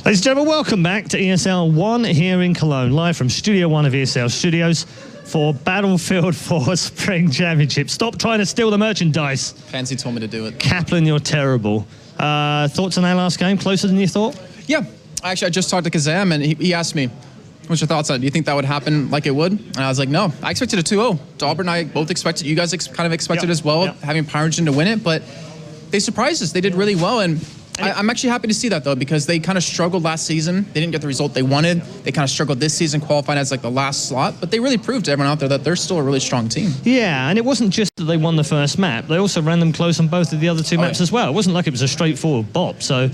Ladies and gentlemen, welcome back to ESL 1 here in Cologne, live from Studio 1 of ESL Studios for Battlefield 4 Spring Championship. Stop trying to steal the merchandise. Pansy told me to do it. Kaplan, you're terrible. Thoughts on our last game? Closer than you thought? Yeah. Actually, I just talked to Kazam, and he asked me, what's your thoughts on it? Do you think that would happen like it would? And I was like, no. I expected a 2-0. Dauber and I both expected, you guys kind of expected as well, having Pyrogen to win it, but they surprised us. They did really well, and I'm actually happy to see that, though, because they kind of struggled last season. They didn't get the result they wanted. They kind of struggled this season, qualifying as like the last slot, but they really proved to everyone out there that they're still a really strong team. Yeah, and it wasn't just that they won the first map. They also ran them close on both of the other two maps as well. It wasn't like it was a straightforward bop. So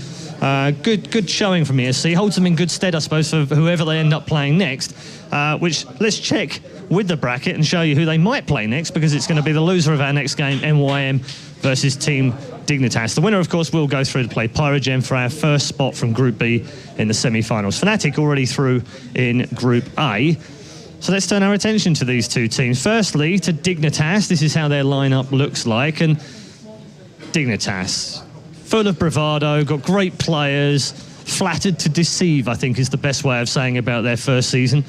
good showing from ESC. Holds them in good stead, I suppose, for whoever they end up playing next, which let's check with the bracket and show you who they might play next, because it's going to be the loser of our next game, MYM versus Team Dignitas. The winner, of course, will go through to play Pyrogen for our first spot from Group B in the semi-finals. Fnatic already through in Group A. So let's turn our attention to these two teams. Firstly, to Dignitas. This is how their lineup looks like. And Dignitas, full of bravado, got great players, flattered to deceive, I think is the best way of saying about their first season.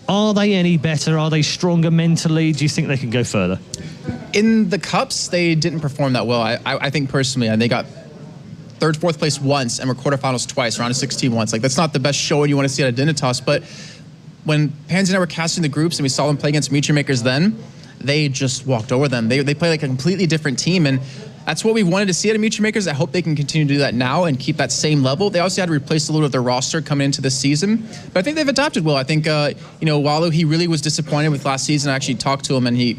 Are they any better? Are they stronger mentally? Do you think they can go further? In the Cups, they didn't perform that well. I think personally, and they got third, fourth place once and were quarterfinals twice, round of 16 once. Like, that's not the best showing you want to see out of Dignitas, but when Pansy and I were casting the groups and we saw them play against MeetYourMakers then, they just walked over them. They play like a completely different team, and that's what we wanted to see out of MeetYourMakers. I hope they can continue to do that now and keep that same level. They also had to replace a little of their roster coming into this season, but I think they've adapted well. I think, you know, Walu, he really was disappointed with last season. I actually talked to him, and he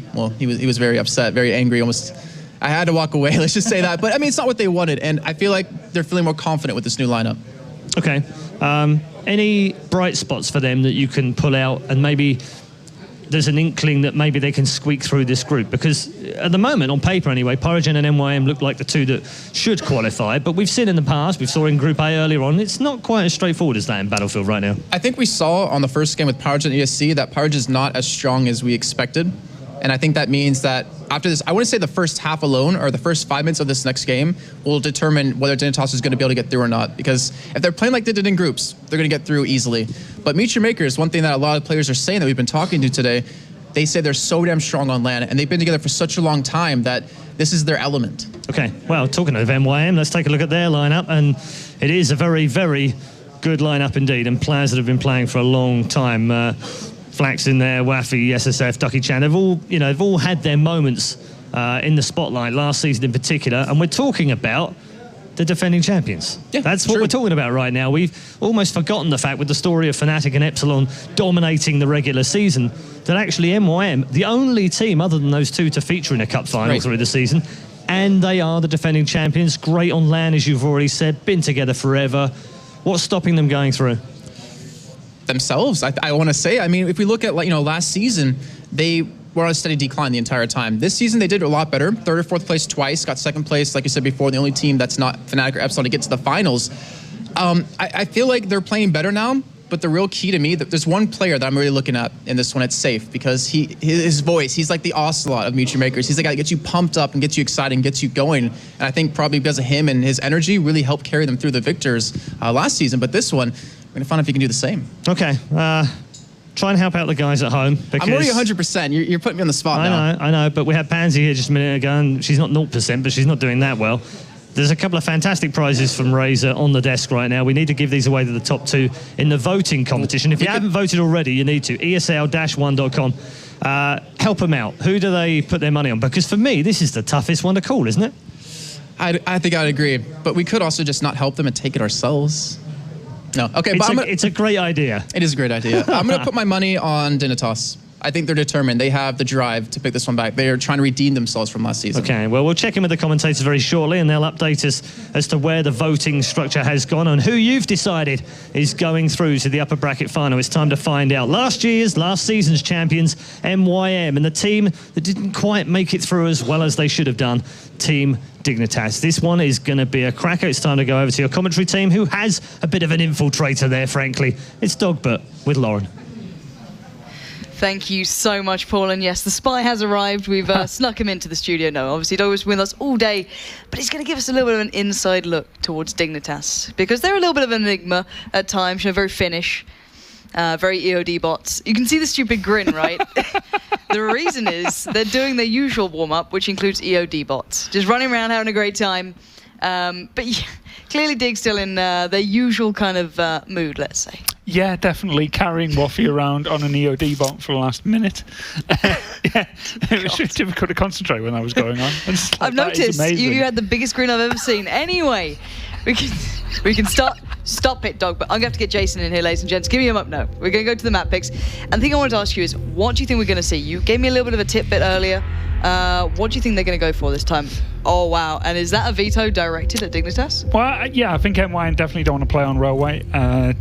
was very upset, very angry, almost. I had to walk away, let's just say that. But I mean, it's not what they wanted, and I feel like they're feeling more confident with this new lineup. Okay. Any bright spots for them that you can pull out, and maybe there's an inkling that maybe they can squeak through this group? Because at the moment, on paper anyway, Pyrogen and MYM look like the two that should qualify, but we've seen in the past, we saw in Group A earlier on, it's not quite as straightforward as that in Battlefield right now. I think we saw on the first game with Pyrogen and ESC that Pyrogen is not as strong as we expected. And I think that means that after this, I wouldn't say the first half alone or the first 5 minutes of this next game will determine whether Dignitas is going to be able to get through or not. Because if they're playing like they did in groups, they're going to get through easily. But MeetYourMakers, one thing that a lot of players are saying that we've been talking to today, they say they're so damn strong on LAN, and they've been together for such a long time that this is their element. Okay, well, talking of MYM, let's take a look at their lineup, and it is a very, very good lineup indeed, and players that have been playing for a long time. Flax in there, Waffy, SSF, Ducky Chan, they've all had their moments in the spotlight last season in particular, and we're talking about the defending champions. Yeah, that's what we're talking about right now. We've almost forgotten the fact with the story of Fnatic and Epsilon dominating the regular season that actually MYM, the only team other than those two to feature in a cup final through the season, and they are the defending champions. Great on LAN, as you've already said, been together forever. What's stopping them going through? Themselves, I want to say. I mean, if we look at, you know, last season, they were on a steady decline the entire time. This season, they did a lot better. Third or fourth place twice, got second place, like you said before, the only team that's not Fnatic or Epsilon to get to the finals. I feel like they're playing better now, but the real key to me, there's one player that I'm really looking at in this one. It's Safe, because his voice, he's like the Ocelot of MeetYourMakers. He's the guy that gets you pumped up and gets you excited and gets you going. And I think probably because of him and his energy really helped carry them through the victors last season. But this one, we're going to find out if you can do the same. Okay. Try and help out the guys at home. Because I'm already 100%. You're putting me on the spot now. I know. But we had Pansy here just a minute ago, and she's not 0%, but she's not doing that well. There's a couple of fantastic prizes from Razer on the desk right now. We need to give these away to the top two in the voting competition. If you haven't voted already, you need to. ESL-1.com. Help them out. Who do they put their money on? Because for me, this is the toughest one to call, isn't it? I think I'd agree. But we could also just not help them and take it ourselves. No. Okay, it's a great idea. It is a great idea. I'm going to put my money on Dignitas. I think they're determined. They have the drive to pick this one back. They are trying to redeem themselves from last season. Okay, well, we'll check in with the commentators very shortly, and they'll update us as to where the voting structure has gone and who you've decided is going through to the upper bracket final. It's time to find out. Last season's champions, MYM, and the team that didn't quite make it through as well as they should have done, Team Dignitas. This one is going to be a cracker. It's time to go over to your commentary team, who has a bit of an infiltrator there, frankly. It's Dogbert with Lauren. Thank you so much, Paul. And yes, the spy has arrived. We've snuck him into the studio. No, obviously, Doug was with us all day, but he's going to give us a little bit of an inside look towards Dignitas, because they're a little bit of an enigma at times, very Finnish, very EOD bots. You can see the stupid grin, right? The reason is they're doing their usual warm-up, which includes EOD bots, just running around having a great time. But yeah, clearly Dig's still in their usual kind of mood, let's say. Yeah, definitely carrying Waffy around on an EOD bot for the last minute. Yeah, it was just difficult to concentrate when that was going on. I've noticed you had the biggest grin I've ever seen. Anyway, we can stop it, Dog. But I'm going to have to get Jason in here, ladies and gents. Give me him up now. We're going to go to the map picks. And the thing I wanted to ask you is, what do you think we're going to see? You gave me a little bit of a tidbit earlier. What do you think they're going to go for this time? Oh, wow. And is that a veto directed at Dignitas? Well, yeah, I think MYM definitely don't want to play on Railway.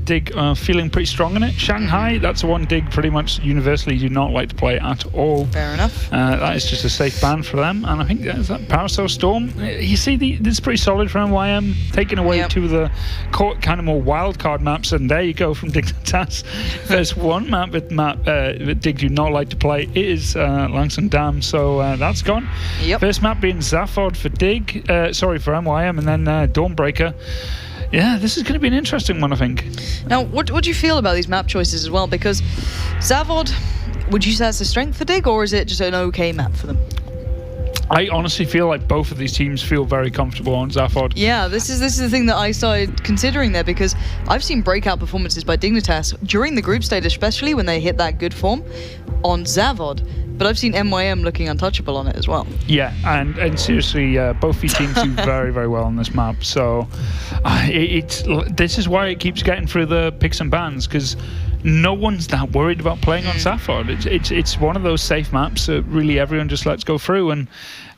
Dig feeling pretty strong in it. Shanghai, that's the one Dig pretty much universally do not like to play at all. Fair enough. That is just a safe ban for them. And I think there's that Parasol Storm. You see, this is pretty solid for MYM, taking away two of the kind of more wild card maps. And there you go from Dignitas. There's one map that Dig do not like to play. It is Langston Dam. So that's gone. Yep. First map being Zaphod for Dig, for MYM, and then Dawnbreaker. Yeah, this is going to be an interesting one, I think. Now, what do you feel about these map choices as well? Because Zavod, would you say that's a strength for Dig, or is it just an okay map for them? I honestly feel like both of these teams feel very comfortable on Zaphod. Yeah, this is the thing that I started considering there, because I've seen breakout performances by Dignitas during the group stage, especially when they hit that good form on Zavod. But I've seen MYM looking untouchable on it as well. Yeah, and seriously, both these teams do very, very well on this map. So this is why it keeps getting through the picks and bans, because no one's that worried about playing on Zaphod. It's one of those safe maps that really everyone just lets go through, and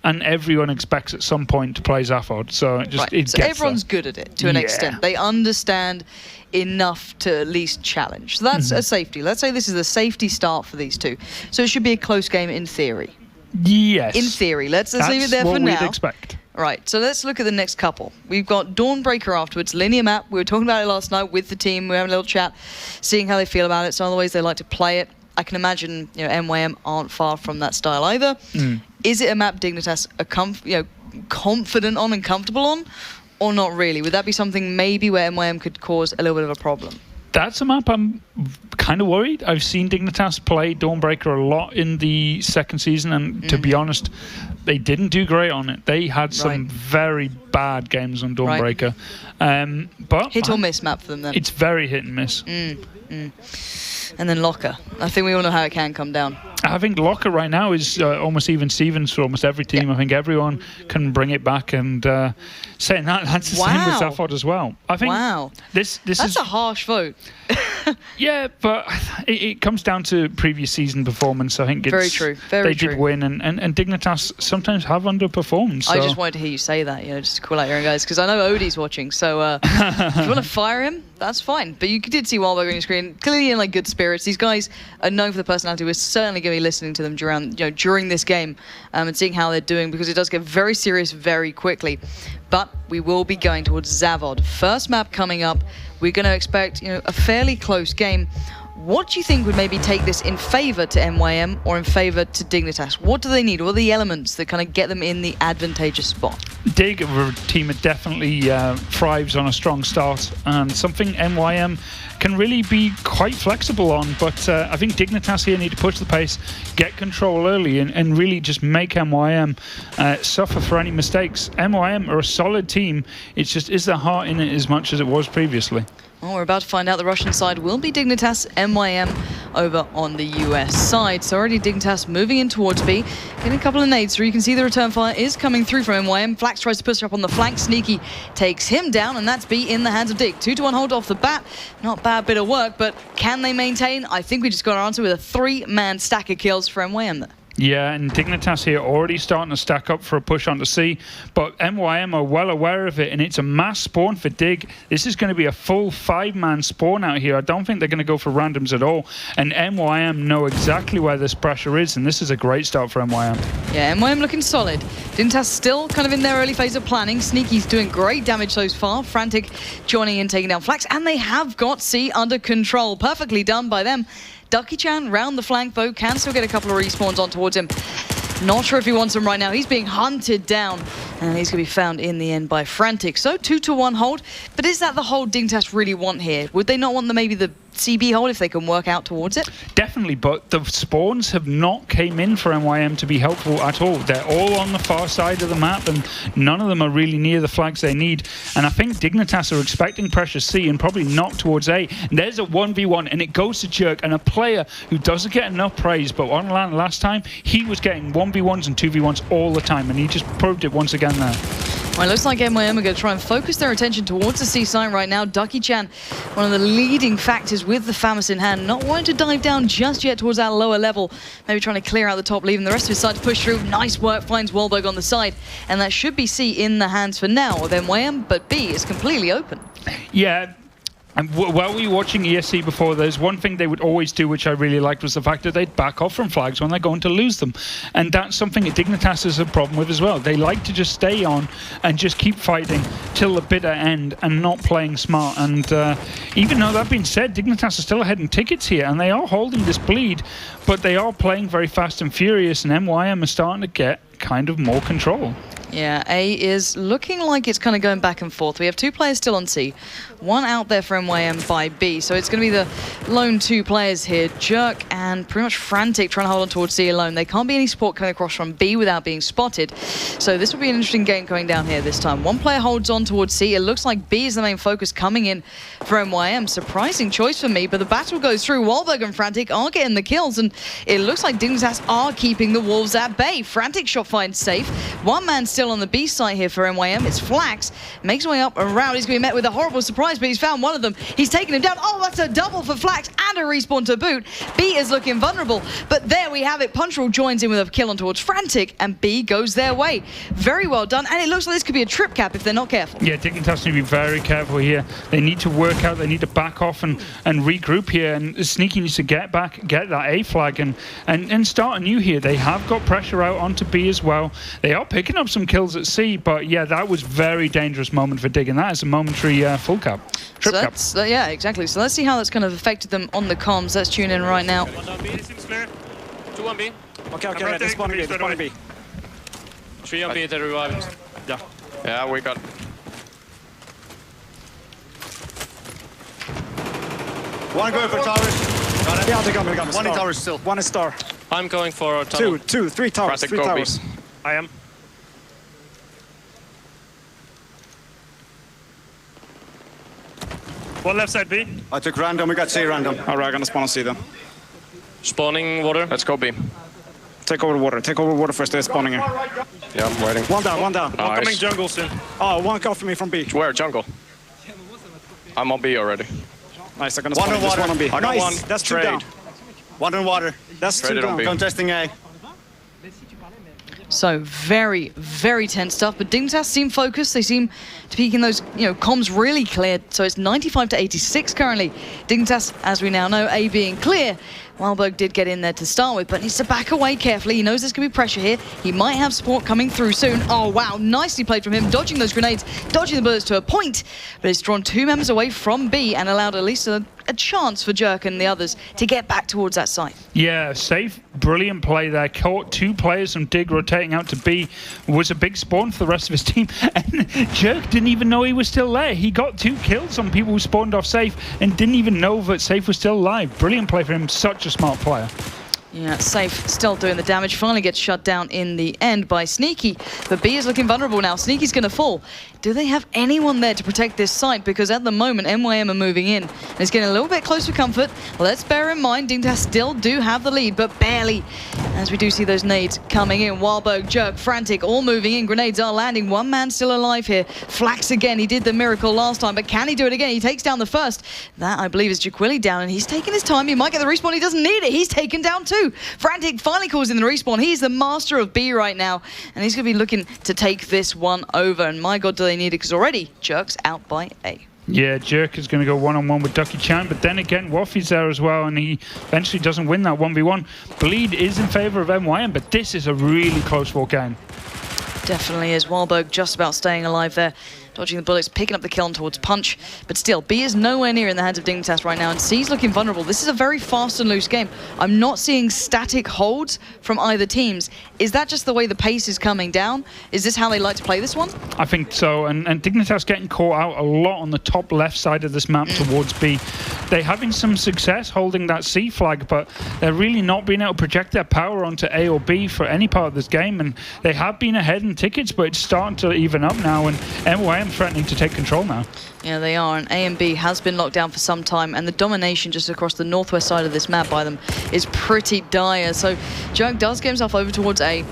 everyone expects at some point to play Zaphod. So so everyone's good at it to an extent. They understand enough to at least challenge. So that's a safety. Let's say this is a safety start for these two. So it should be a close game in theory. Yes. In theory. Let's leave it there for now. That's what we'd expect. Right, so let's look at the next couple. We've got Dawnbreaker afterwards, linear map. We were talking about it last night with the team. We were having a little chat, seeing how they feel about it, some of the ways they like to play it. I can imagine, MYM aren't far from that style either. Is it a map Dignitas are confident on and comfortable on, or not really? Would that be something maybe where MYM could cause a little bit of a problem? That's a map I'm kind of worried. I've seen Dignitas play Dawnbreaker a lot in the second season, and to be honest, they didn't do great on it. They had some very bad games on Dawnbreaker. But hit or miss map for them then? It's very hit and miss. And then Locker. I think we all know how it can come down. I think Locker right now is almost even Stevens for almost every team. I think everyone can bring it back, and saying that's the same with Zaphod as well. I think this is a harsh vote. Yeah, but it comes down to previous season performance. I think it's very true. They did win, and Dignitas sometimes have underperformed. So. I just wanted to hear you say that, just to call out your own guys, because I know Odie's watching. So if you want to fire him, that's fine. But you did see Wildberg on your screen, clearly in good spirits. These guys are known for the personality. We're certainly going to be listening to them during this game and seeing how they're doing, because it does get very serious very quickly. But we will be going towards Zavod. First map coming up. We're going to expect a fairly close game. What do you think would maybe take this in favour to MYM or in favour to Dignitas? What do they need? What are the elements that kind of get them in the advantageous spot? Dig, a team that definitely thrives on a strong start, and something MYM can really be quite flexible on. But I think Dignitas here need to push the pace, get control early, and really just make MYM suffer for any mistakes. MYM are a solid team. It's just, is their heart in it as much as it was previously? Well, we're about to find out. The Russian side will be Dignitas, MYM over on the US side. So already Dignitas moving in towards B, getting a couple of nades through. You can see the return fire is coming through from MYM. Flax tries to push up on the flank. Sneaky takes him down, and that's B in the hands of Dig. 2-1 hold off the bat. Not bad bit of work, but can they maintain? I think we just got our answer with a 3-man stack of kills for MYM there. Yeah, and Dignitas here already starting to stack up for a push onto C, but MYM are well aware of it, and it's a mass spawn for Dig. This is going to be a full 5-man spawn out here. I don't think they're going to go for randoms at all, and MYM know exactly where this pressure is, and this is a great start for MYM. Yeah, MYM looking solid. Dignitas still kind of in their early phase of planning. Sneaky's doing great damage so far. Frantic joining in, taking down Flax, and they have got C under control. Perfectly done by them. Ducky-chan round the flank, though, can still get a couple of respawns on towards him. Not sure if he wants them right now. He's being hunted down, and he's going to be found in the end by Frantic. So 2-1 hold, but is that the hold Dignitas really want here? Would they not want maybe the CB hold if they can work out towards it? Definitely, but the spawns have not came in for MYM to be helpful at all. They're all on the far side of the map, and none of them are really near the flags they need. And I think Dignitas are expecting pressure C and probably not towards A. And there's a 1v1, and it goes to Jerk, and a player who doesn't get enough praise, but on LAN last time, he was getting 1v1s and 2v1s all the time, and he just proved it once again there. Well, it looks like MYM are going to try and focus their attention towards the C site right now. Ducky-chan, one of the leading factors with the FAMAS in hand, not wanting to dive down just yet towards that lower level. Maybe trying to clear out the top, leaving the rest of his side to push through. Nice work, finds Wahlberg on the side. And that should be C in the hands for now of MYM, but B is completely open. Yeah. And while we were watching ESC before, there's one thing they would always do, which I really liked, was the fact that they'd back off from flags when they're going to lose them. And that's something that Dignitas has a problem with as well. They like to just stay on and just keep fighting till the bitter end and not playing smart. And even though that being said, Dignitas are still ahead in tickets here, and they are holding this bleed, but they are playing very fast and furious, and MYM are starting to get kind of more control. Yeah, A is looking like it's kind of going back and forth. We have two players still on C, one out there for MYM by B. So it's going to be the lone two players here, Jerk and pretty much Frantic, trying to hold on towards C alone. There can't be any support coming across from B without being spotted. So this will be an interesting game going down here this time. One player holds on towards C. It looks like B is the main focus coming in for MYM. Surprising choice for me, but the battle goes through. Wahlberg and Frantic are getting the kills, and it looks like Dignitas are keeping the Wolves at bay. Frantic shot finds safe. One man still on the B site here for MYM. It's Flax. Makes his way up around. He's going to be met with a horrible surprise, but he's found one of them. He's taken him down. Oh, that's a double for Flax and a respawn to boot. B is looking vulnerable, but there we have it. Punchroll joins in with a kill on towards Frantic, and B goes their way. Very well done, and it looks like this could be a trip cap if they're not careful. Yeah, Dignitas need to be very careful here. They need to work out, they need to back off and regroup here, and Sneaky needs to get back, get that A flag and start anew here. They have got pressure out onto B as well. They are picking up some kills at C, but yeah, that was very dangerous moment for Dig, and that is a momentary full cap. Trip cap. Yeah, exactly. So let's see how that's kind of affected them on the comms. Let's tune in right now. 1 on B, seems clear. 2 on B. Okay, this one B, this one B. 3 on B, they're reviving. Yeah. Yeah, we got. One going for towers. Got it. Yeah, they got me. One in towers still. One is star. I'm going for tunnel. Three towers. Frantic, Three go B. towers. I am. One left side B. I took random, we got C random. Alright, gonna spawn on C then. Spawning water. Let's go B. Take over water. Take over water first. They're spawning here. Yeah, I'm waiting. One down, one down. Nice. One coming jungle soon. Oh, one call for me from B. Where? Jungle? I'm on B already. Nice, they're gonna spawn this one on B. I got Nice, one. that's two Trade. down. One in water. That's two Traded on down. B. Contesting A. So very, very tense stuff. But Dignitas seem focused. They seem to be keeping those, comms really clear. So it's 95 to 86 currently. Dignitas, as we now know, A being clear. Wahlberg did get in there to start with, but needs to back away carefully. He knows there's going to be pressure here. He might have support coming through soon. Oh, wow. Nicely played from him, dodging those grenades, dodging the bullets to a point. But it's drawn two members away from B and allowed at least a chance for Jerk and the others to get back towards that site. Yeah, safe, brilliant play there. Caught two players from Dig rotating out to B. Was a big spawn for the rest of his team. And Jerk didn't even know he was still there. He got 2 kills on people who spawned off Safe and didn't even know that Safe was still alive. Brilliant play for him. Such a smart player. Yeah, Safe still doing the damage. Finally gets shut down in the end by Sneaky. But B is looking vulnerable now. Sneaky's going to fall. Do they have anyone there to protect this site? Because at the moment, MYM are moving in. And it's getting a little bit close for comfort. Let's bear in mind, Dignitas still do have the lead, but barely. As we do see those nades coming in. Wahlberg, Jerk, Frantic, all moving in. Grenades are landing. One man still alive here. Flax again. He did the miracle last time, but can he do it again? He takes down the first. That, I believe, is Jaquili down, and he's taking his time. He might get the respawn. He doesn't need it. He's taken down too. Frantic finally calls in the respawn. He's the master of B right now, and he's going to be looking to take this one over. And my God, do they need it, because already Jerk's out by A. Yeah, Jerk is going to go one-on-one with Ducky-chan, but then again, Waffy's there as well, and he eventually doesn't win that 1v1. Bleed is in favor of MYM, but this is a really close-fought game. Definitely is. Wahlberg just about staying alive there. dodging the bullets, picking up the kill on towards Punch. But still, B is nowhere near in the hands of Dignitas right now, and C's looking vulnerable. This is a very fast and loose game. I'm not seeing static holds from either teams. Is that just the way the pace is coming down? Is this how they like to play this one? I think so, and Dignitas getting caught out a lot on the top left side of this map towards B. They're having some success holding that C flag, but they're really not being able to project their power onto A or B for any part of this game, and they have been ahead in tickets, but it's starting to even up now, and MYM threatening to take control now. Yeah, they are, and A and B has been locked down for some time, and the domination just across the northwest side of this map by them is pretty dire. So Jerk does get himself over towards A.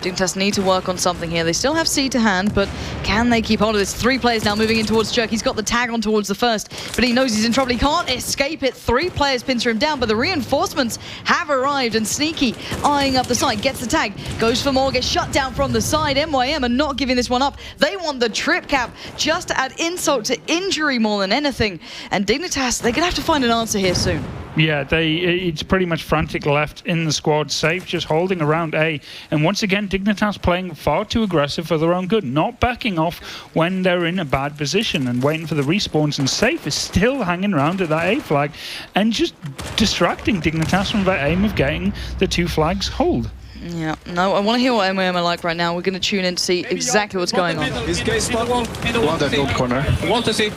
Dignitas need to work on something here. They still have C to hand, but can they keep hold of this? 3 players now moving in towards Jerk. He's got the tag on towards the first, but he knows he's in trouble. He can't escape it. 3 players pincer him down, but the reinforcements have arrived, and Sneaky eyeing up the side, gets the tag, goes for more, gets shut down from the side. MYM are not giving this one up. They want the trip cap just to add insult to injury more than anything. And Dignitas, they're going to have to find an answer here soon. Yeah, it's pretty much frantic left in the squad. Safe just holding around A. And once again, Dignitas playing far too aggressive for their own good, not backing off when they're in a bad position and waiting for the respawns. And Safe is still hanging around at that A flag and just distracting Dignitas from their aim of getting the 2 flags hold. Yeah, no, I want to hear what MYM are like right now. We're going to tune in to see exactly what's going on. Is guy spot one that gold corner. Want to see.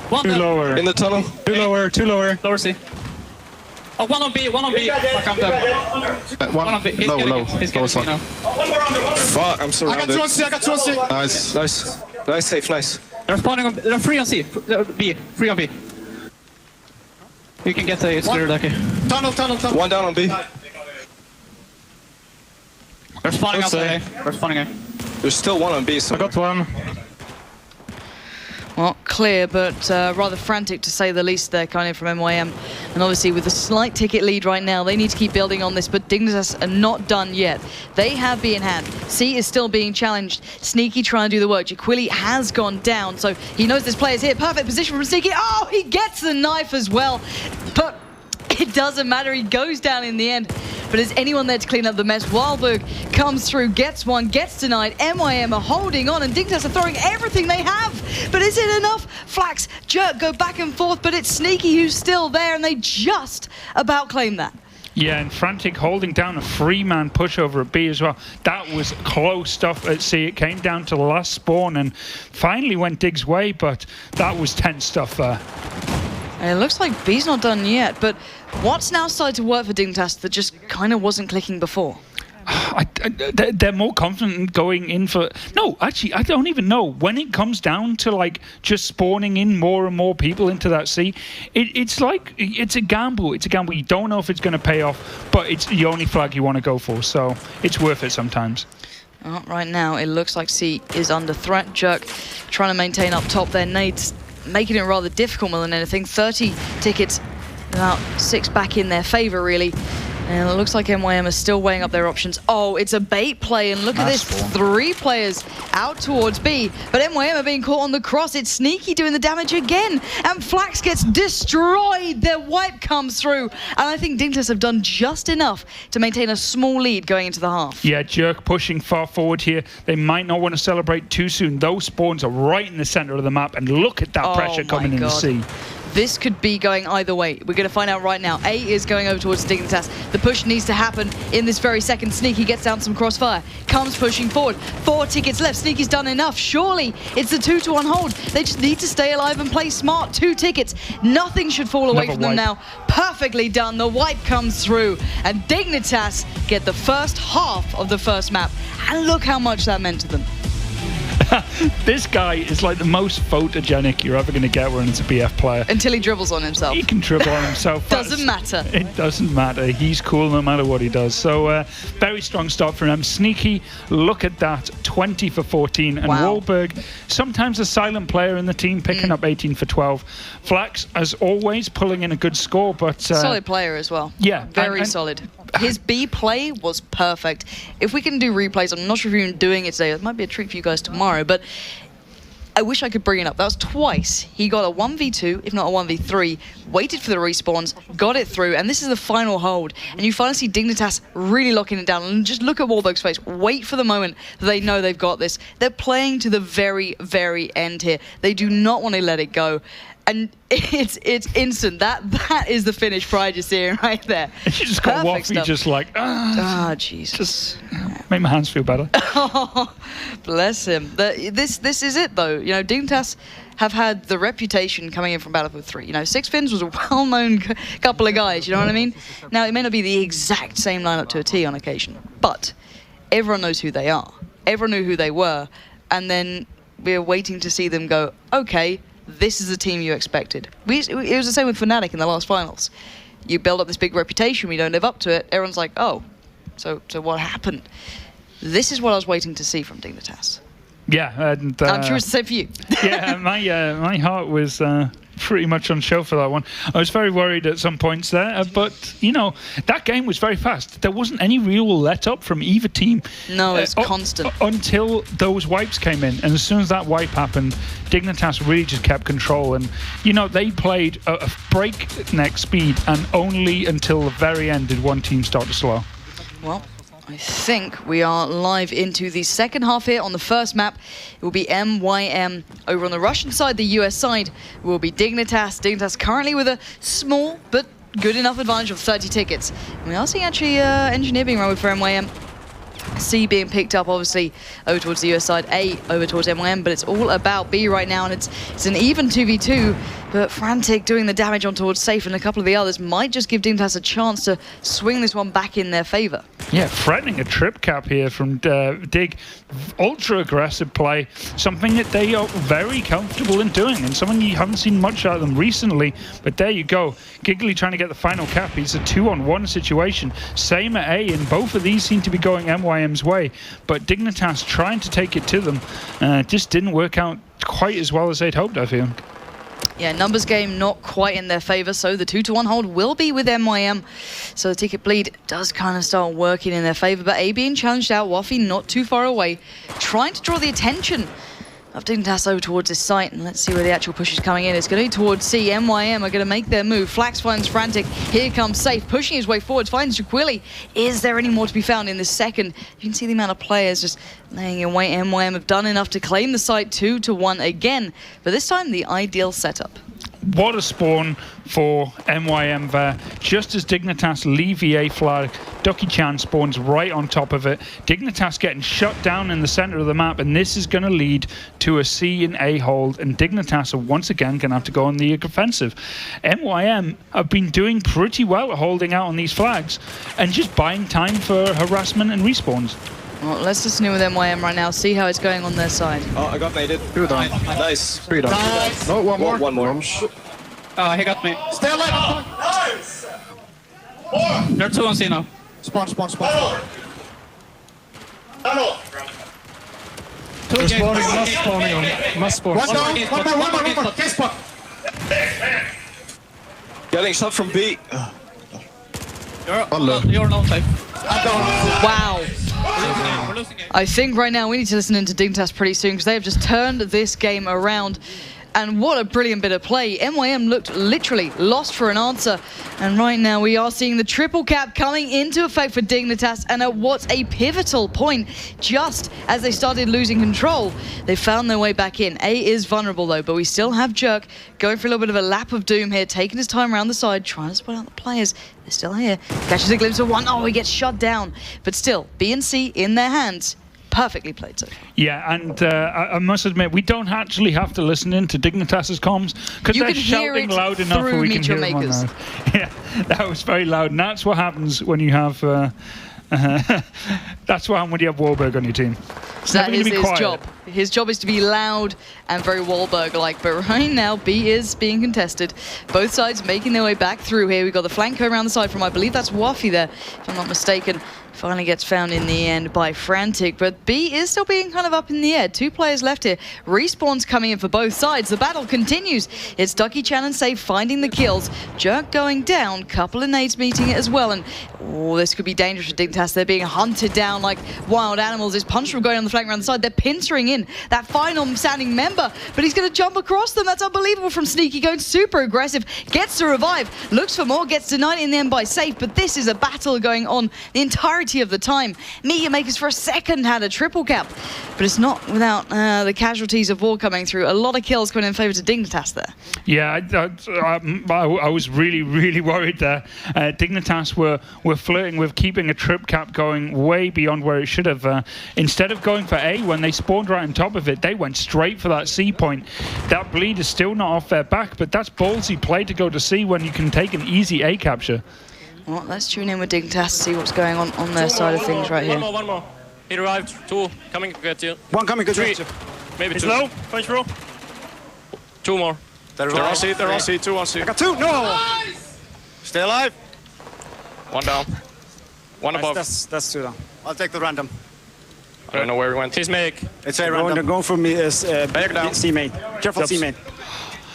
One lower. In the tunnel. Two lower. Lower C. Oh, one on B. I come down. One on B. He's low. getting B now. Fuck, I'm surrounded. I got 2 on C. Nice, safe, nice. They're spawning on. They're 3 on C. B. 3 on B. You can get a clear lucky. Tunnel. One down on B. They're spawning outside A. They're spawning A. There's still one on B. So I got one. Well, clear, but rather frantic to say the least there, kind of from MYM. And obviously, with a slight ticket lead right now, they need to keep building on this, but Dignitas are not done yet. They have B in hand. C is still being challenged. Sneaky trying to do the work. Jaquili has gone down, so he knows this player's here. Perfect position from Sneaky. Oh, he gets the knife as well. But it doesn't matter. He goes down in the end. But is anyone there to clean up the mess? Wildberg comes through, gets one, gets denied. MYM are holding on, and Dignitas are throwing everything they have. But is it enough? Flax, Jerk go back and forth, but it's Sneaky who's still there, and they just about claim that. Yeah, and Frantic holding down a 3-man pushover at B as well. That was close stuff at C. It came down to the last spawn and finally went Dig's way, but that was tense stuff there. And it looks like B's not done yet, but what's now started to work for Dignitas that just kind of wasn't clicking before? They're more confident going in for... No, actually, I don't even know. When it comes down to, like, just spawning in more and more people into that C, it's like, it's a gamble. It's a gamble. You don't know if it's going to pay off, but it's the only flag you want to go for, so it's worth it sometimes. Right now, it looks like C is under threat. Jerk trying to maintain up top there. Nades making it rather difficult more than anything. 30 tickets, about 6 back in their favor, really. And it looks like MYM is still weighing up their options. Oh, it's a bait play, and look at this. 3 players out towards B, but MYM are being caught on the cross. It's Sneaky doing the damage again, and Flax gets destroyed. Their wipe comes through, and I think Dignitas have done just enough to maintain a small lead going into the half. Yeah, Jerk pushing far forward here. They might not want to celebrate too soon. Those spawns are right in the center of the map, and look at that pressure coming in the C. This could be going either way. We're going to find out right now. A is going over towards Dignitas. The push needs to happen in this very second. Sneaky gets down some crossfire. Comes pushing forward. 4 tickets left. Sneaky's done enough. Surely it's the 2-to-1 hold. They just need to stay alive and play smart. 2 tickets. Nothing should fall away from them now. Perfectly done. The wipe comes through. And Dignitas get the first half of the first map. And look how much that meant to them. This guy is like the most photogenic you're ever going to get when it's a BF player. Until he dribbles on himself. He can dribble on himself. Doesn't matter. It doesn't matter. He's cool no matter what he does. So very strong start for him. Sneaky, look at that. 20 for 14. And Wahlberg, sometimes a silent player in the team, picking up 18 for 12. Flax, as always, pulling in a good score. But solid player as well. Yeah. Very solid. His B play was perfect. If we can do replays, I'm not sure if you're even doing it today. It might be a treat for you guys tomorrow, but I wish I could bring it up. That was twice. He got a 1v2, if not a 1v3, waited for the respawns, got it through, and this is the final hold. And you finally see Dignitas really locking it down. And just look at Warburg's face. Wait for the moment that they know they've got this. They're playing to the very, very end here. They do not want to let it go. And it's instant. That is the finish Pride you're seeing right there. And you just got Waffy just like, Jesus. Just make my hands feel better. Oh, bless him. This is it, though. You know, Dignitas have had the reputation coming in from Battlefield 3. You know, Six Fins was a well-known couple of guys, you know what I mean? Now, it may not be the exact same lineup to a T on occasion, but everyone knows who they are. Everyone knew who they were, and then we're waiting to see them go, okay, this is the team you expected. It was the same with Fnatic in the last finals. You build up this big reputation, we don't live up to it, everyone's like, oh, so what happened? This is what I was waiting to see from Dignitas. Yeah, and I'm sure it's the same for you. Yeah, my heart was pretty much on show for that one. I was very worried at some points there, but you know, that game was very fast. There wasn't any real let up from either team. No, it's constant. Until those wipes came in, and as soon as that wipe happened, Dignitas really just kept control, and you know, they played a breakneck speed, and only until the very end did one team start to slow. Well, I think we are live into the second half here on the first map. It will be MYM. Over on the Russian side, the US side, will be Dignitas. Dignitas currently with a small but good enough advantage of 30 tickets. And we are seeing actually Engineer being run with for MYM. C being picked up, obviously, over towards the US side, A over towards MYM, but it's all about B right now, and it's an even 2v2, but Frantic doing the damage on towards Safe, and a couple of the others might just give Dignitas a chance to swing this one back in their favor. Yeah, threatening a trip cap here from Dig. Ultra aggressive play, something that they are very comfortable in doing, and something you haven't seen much out of them recently, but there you go. Giggly trying to get the final cap. He's a 2-on-1 situation. Same at A, and both of these seem to be going MYM's way, but Dignitas trying to take it to them just didn't work out quite as well as they'd hoped, I feel. Yeah, numbers game not quite in their favor, so the 2-to-1 hold will be with MYM. So the ticket bleed does kind of start working in their favor, but A being challenged out, Waffy not too far away, trying to draw the attention of Dignitas over towards his site, and let's see where the actual push is coming in. It's going to be towards C. MYM are going to make their move. Flax finds Frantic. Here comes Safe, pushing his way forwards, finds Jaquili. Is there any more to be found in this second? You can see the amount of players just laying in wait. MYM have done enough to claim the site 2-to-1 again, but this time the ideal setup. What a spawn for MYM there. Just as Dignitas leave the A flag, Ducky Chan spawns right on top of it. Dignitas getting shut down in the center of the map, and this is going to lead to a C and A hold, and Dignitas are once again going to have to go on the offensive. MYM have been doing pretty well at holding out on these flags and just buying time for harassment and respawns. Well, let's listen in with MYM right now, see how it's going on their side. Oh, I got mated. 2 down. Nice. 3 down. Nice. No, one more. One more. He got me. Stay alive. They're 2 on C now. Spawn. Two again. Must spawn. One more. Case spot. Getting shot from B. You're not safe. Wow. We're losing it. I think right now we need to listen into Dignitas pretty soon, because they have just turned this game around. And what a brilliant bit of play. MYM looked literally lost for an answer. And right now we are seeing the triple cap coming into effect for Dignitas. And at what a pivotal point, just as they started losing control, they found their way back in. A is vulnerable though, but we still have Jerk going for a little bit of a lap of doom here, taking his time around the side, trying to spot out the players. They're still here. Catches a glimpse of one. Oh, he gets shut down. But still, B and C in their hands. Perfectly played so far. Yeah, and I must admit, we don't actually have to listen into Dignitas's comms, because they're shouting loud enough where we can hear them on loud. Yeah, that was very loud, and that's what happens when you have that's what happens when you have Wahlberg on your team. So that is his job. His job is to be loud and very Wahlberg-like, but right now B is being contested. Both sides making their way back through here. We've got the flanco around the side from, I believe that's Waffy there, if I'm not mistaken. Finally gets found in the end by Frantic, but B is still being kind of up in the air. 2 players left here. Respawns coming in for both sides. The battle continues. It's Ducky Chan and Safe finding the kills. Jerk going down. Couple of nades meeting it as well. And oh, this could be dangerous for Dignitas. They're being hunted down like wild animals. This punch from going on the flank around the side. They're pincering in. That final standing member, but he's going to jump across them. That's unbelievable from Sneaky, going super aggressive. Gets to revive, looks for more, gets denied in the end by Safe, but this is a battle going on the entirety of the time. MeetYourMakers for a second had a triple cap, but it's not without the casualties of war coming through. A lot of kills coming in favor to Dignitas there. Yeah, I was really worried there. Dignitas were flirting with keeping a trip cap going way beyond where it should have. Instead of going for A when they spawned right on top of it, they went straight for that C point. That bleed is still not off their back, but that's ballsy play to go to C when you can take an easy A capture. Well, let's tune in with Dignitas to see what's going on their side of things right here. One more. He arrived. 2 coming to get you. 1 coming, good 3. Maybe 2. It's low. Punch roll. 2 more. They're on C, they're on C, 2 on C. I got 2, no! Stay alive. 1 down. 1 above. That's 2 down. I'll take the random. I don't know where he went. He's make. It's a random. Going for me is Back down. C main. Careful C main.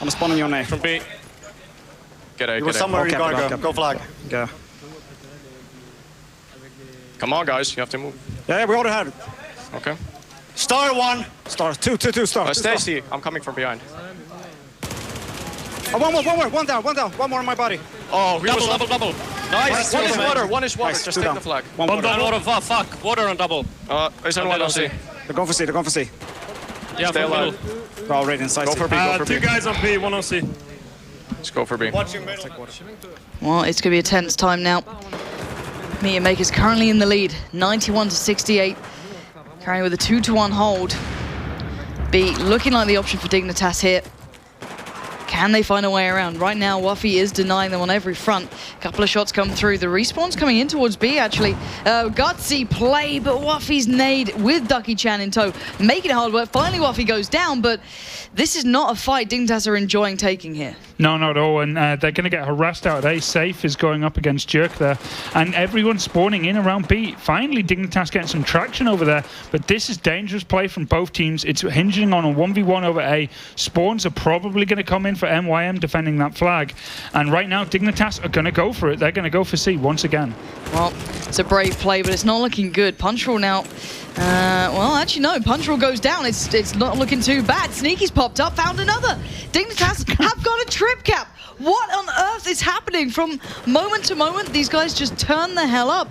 I'm spawning on A. From B. Get A, You get were A. somewhere you Okay, gotta okay. go. Go flag. Yeah. Come on, guys. You have to move. Yeah, we already have it. Okay. Star 1. Star. 2 star. Stay C. I'm coming from behind. Oh, one more. One down. One more on my body. Oh, he was double. Nice. One is man. water. One is water. Nice, Just 2 take down. the flag. One One more. down, water. Fuck. Water on double. He's on 1 on C. They're going for C. Yeah, Stay from alive. middle. They're already inside Go C. for B. Go for B. 2 guys on B, 1 on C. Let's go for B. Well, it's going to be a tense time now. MeetYourMakers currently in the lead, 91-68. Carrying with a 2-1 hold. B looking like the option for Dignitas here. Can they find a way around? Right now, Wuffy is denying them on every front. A couple of shots come through. The respawn's coming in towards B, actually. Gutsy play, but Wuffy's nade with Ducky Chan in tow. Making it hard work. Finally, Wuffy goes down, but this is not a fight Dignitas are enjoying taking here. No, not at all, and they're going to get harassed out. A Safe is going up against Jerk there, and everyone's spawning in around B. Finally, Dignitas getting some traction over there, but this is dangerous play from both teams. It's hinging on a 1v1 over A. Spawns are probably going to come in for MYM defending that flag, and right now, Dignitas are going to go for it. They're going to go for C once again. Well, it's a brave play, but it's not looking good. Punch roll now. Well, actually, no. Punch roll goes down. It's not looking too bad. Sneaky's popped up, found another. Dignitas have got a trip cap. What on earth is happening? From moment to moment, these guys just turn the hell up.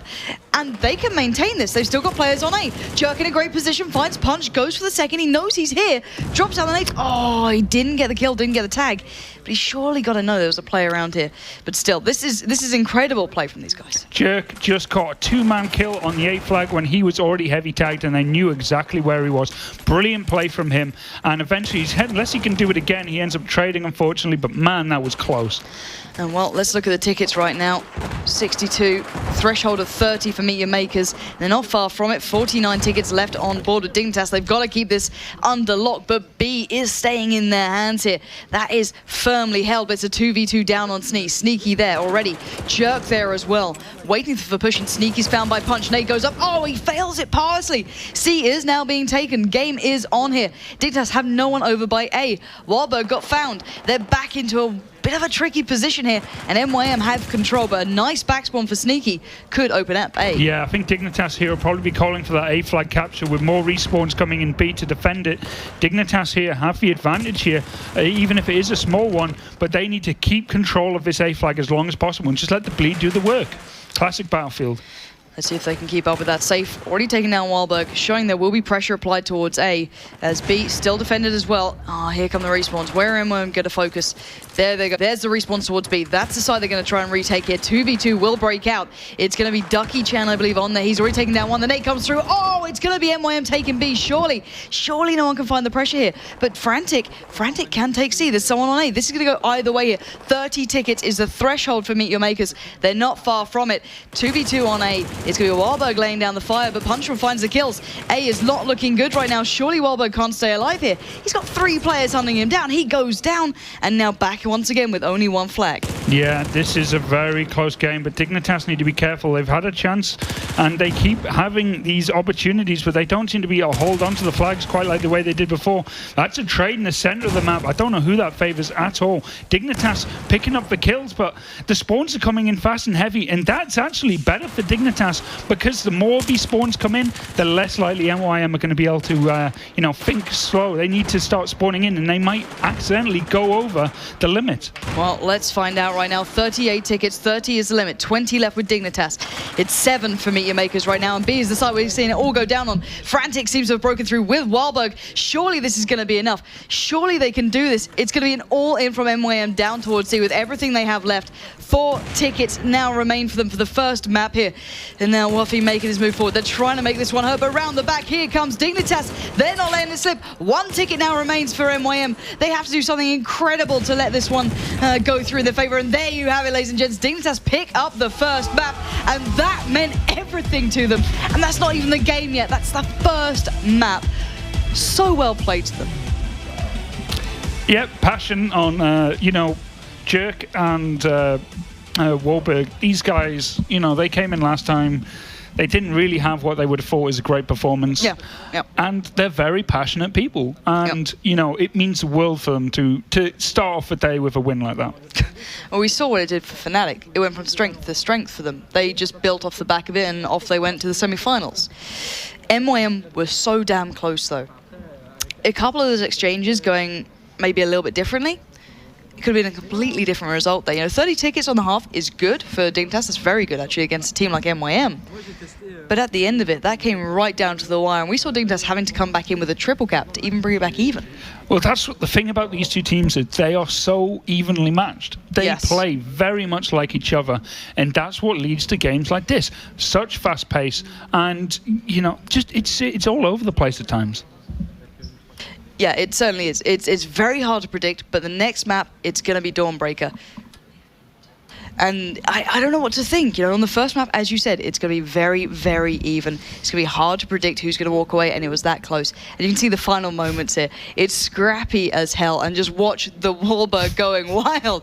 And they can maintain this. They've still got players on A. Jerk in a great position, finds Punch, goes for the second. He knows he's here, drops down the nades. Oh, he didn't get the kill, didn't get the tag. But he surely got to know there was a player around here. But still, this is incredible play from these guys. Jerk just caught a 2-man kill on the A flag when he was already heavy tagged, and they knew exactly where he was. Brilliant play from him, and eventually, unless he can do it again, he ends up trading, unfortunately, but man, that was close. And well, let's look at the tickets right now. 62, threshold of 30 for MeetYourMakers. They're not far from it. 49 tickets left on board with Dignitas. They've got to keep this under lock, but B is staying in their hands here. That is firmly held, but it's a 2v2 down on Sneak. Sneaky there already. Jerk there as well. Waiting for push, and Sneaky's found by Punch. Nate goes up. Oh, he fails it parsley. C is now being taken. Game is on here. Dignitas have no one over by A. Wahlberg got found. They're back into a bit of a tricky position here, and MYM have control, but a nice backspawn for Sneaky could open up A. Yeah, I think Dignitas here will probably be calling for that A flag capture with more respawns coming in B to defend it. Dignitas here have the advantage here, even if it is a small one, but they need to keep control of this A flag as long as possible and just let the bleed do the work. Classic Battlefield. Let's see if they can keep up with that. Safe already taking down Wahlberg, showing there will be pressure applied towards A, as B still defended as well. Oh, here come the respawns. Where am I going to focus? There they go. There's the respawn towards B. That's the side they're going to try and retake here. 2v2 will break out. It's going to be Ducky Chan, I believe, on there. He's already taken down one. The nade comes through. Oh, it's going to be MYM taking B. Surely no one can find the pressure here. But Frantic can take C. There's someone on A. This is going to go either way here. 30 tickets is the threshold for MeetYourMakers. They're not far from it. 2v2 on A. It's going to be Wahlberg laying down the fire, but Punchroll finds the kills. A is not looking good right now. Surely Wahlberg can't stay alive here. He's got 3 players hunting him down. He goes down, and now back once again with only 1 flag. Yeah, this is a very close game, but Dignitas need to be careful. They've had a chance, and they keep having these opportunities, but they don't seem to be hold on to the flags quite like the way they did before. That's a trade in the center of the map. I don't know who that favors at all. Dignitas picking up the kills, but the spawns are coming in fast and heavy, and that's actually better for Dignitas, because the more these spawns come in, the less likely MYM are going to be able to, think slow. They need to start spawning in, and they might accidentally go over the limit. Well, let's find out right now. 38 tickets, 30 is the limit, 20 left with Dignitas. It's 7 for MeetYourMakers right now, and B is the side we're seeing it all go down on. Frantic seems to have broken through with Wildberg. Surely this is going to be enough. Surely they can do this. It's going to be an all-in from MYM down towards C with everything they have left. 4 tickets now remain for them for the first map here. And now Waffy making his move forward. They're trying to make this one hurt, but around the back here comes Dignitas. They're not letting it slip. 1 ticket now remains for MYM. They have to do something incredible to let this one go through in their favor. And there you have it, ladies and gents. Dignitas pick up the first map, and that meant everything to them. And that's not even the game yet. That's the first map. So well played to them. Yep, passion on, Jerk and Wahlberg. These guys, they came in last time. They didn't really have what they would have thought was a great performance. Yeah. And they're very passionate people. And, it means the world for them to start off the day with a win like that. Well, we saw what it did for Fnatic. It went from strength to strength for them. They just built off the back of it, and off they went to the semi-finals. MYM were so damn close, though. A couple of those exchanges going maybe a little bit differently, it could have been a completely different result there. 30 tickets on the half is good for Dignitas. That's very good, actually, against a team like MYM. But at the end of it, that came right down to the wire, and we saw Dignitas having to come back in with a triple cap to even bring it back even. Well, that's what the thing about these two teams is. They are so evenly matched. They play very much like each other, and that's what leads to games like this. Such fast pace, and, just it's all over the place at times. Yeah, it certainly is. It's very hard to predict, but the next map, it's going to be Dawnbreaker. And I don't know what to think. On the first map, as you said, it's going to be very, very even. It's going to be hard to predict who's going to walk away, and it was that close. And you can see the final moments here. It's scrappy as hell, and just watch the Wahlberg going wild.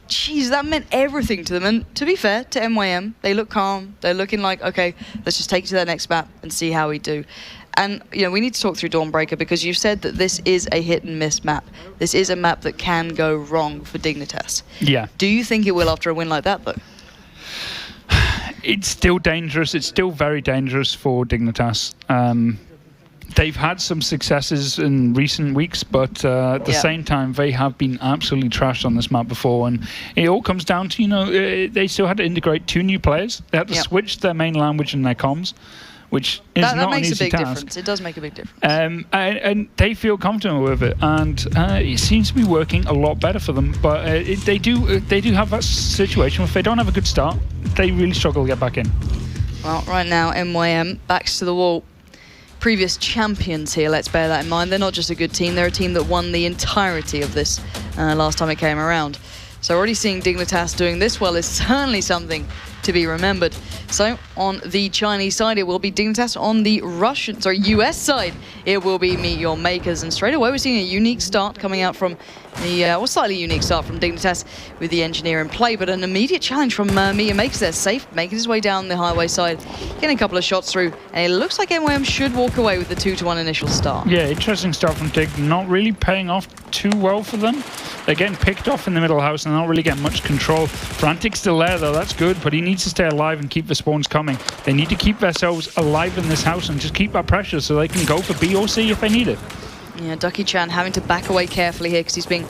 Jeez, that meant everything to them. And to be fair to MYM, they look calm. They're looking like, okay, let's just take it to that next map and see how we do. And, we need to talk through Dawnbreaker, because you've said that this is a hit-and-miss map. This is a map that can go wrong for Dignitas. Yeah. Do you think it will after a win like that, though? It's still dangerous. It's still very dangerous for Dignitas. They've had some successes in recent weeks, but at the same time, they have been absolutely trashed on this map before. And it all comes down to, they still had to integrate 2 new players. They had to switch their main language and their comms, which is not an easy task. That makes a big difference. It does make a big difference. And they feel comfortable with it, and it seems to be working a lot better for them. But they do have that situation where if they don't have a good start, they really struggle to get back in. Well, right now, MYM backs to the wall. Previous champions here, let's bear that in mind. They're not just a good team, they're a team that won the entirety of this last time it came around. So already seeing Dignitas doing this well is certainly something to be remembered. So on the Chinese side, it will be Dignitas. On the US side, it will be MeetYourMakers. And straight away, we're seeing a unique start coming out from the, slightly unique start from Dignitas with the engineer in play, but an immediate challenge from MeetYourMakers. They're safe, making his way down the highway side, getting a couple of shots through, and it looks like MYM should walk away with the 2-1 initial start. Yeah, interesting start from Dig. Not really paying off too well for them. They're getting picked off in the middle house and not really getting much control. Frantic's still there, though. That's good, but he needs to stay alive and keep the spawns coming. They need to keep themselves alive in this house and just keep that pressure so they can go for B or C if they need it. Yeah, Ducky Chan having to back away carefully here because he's being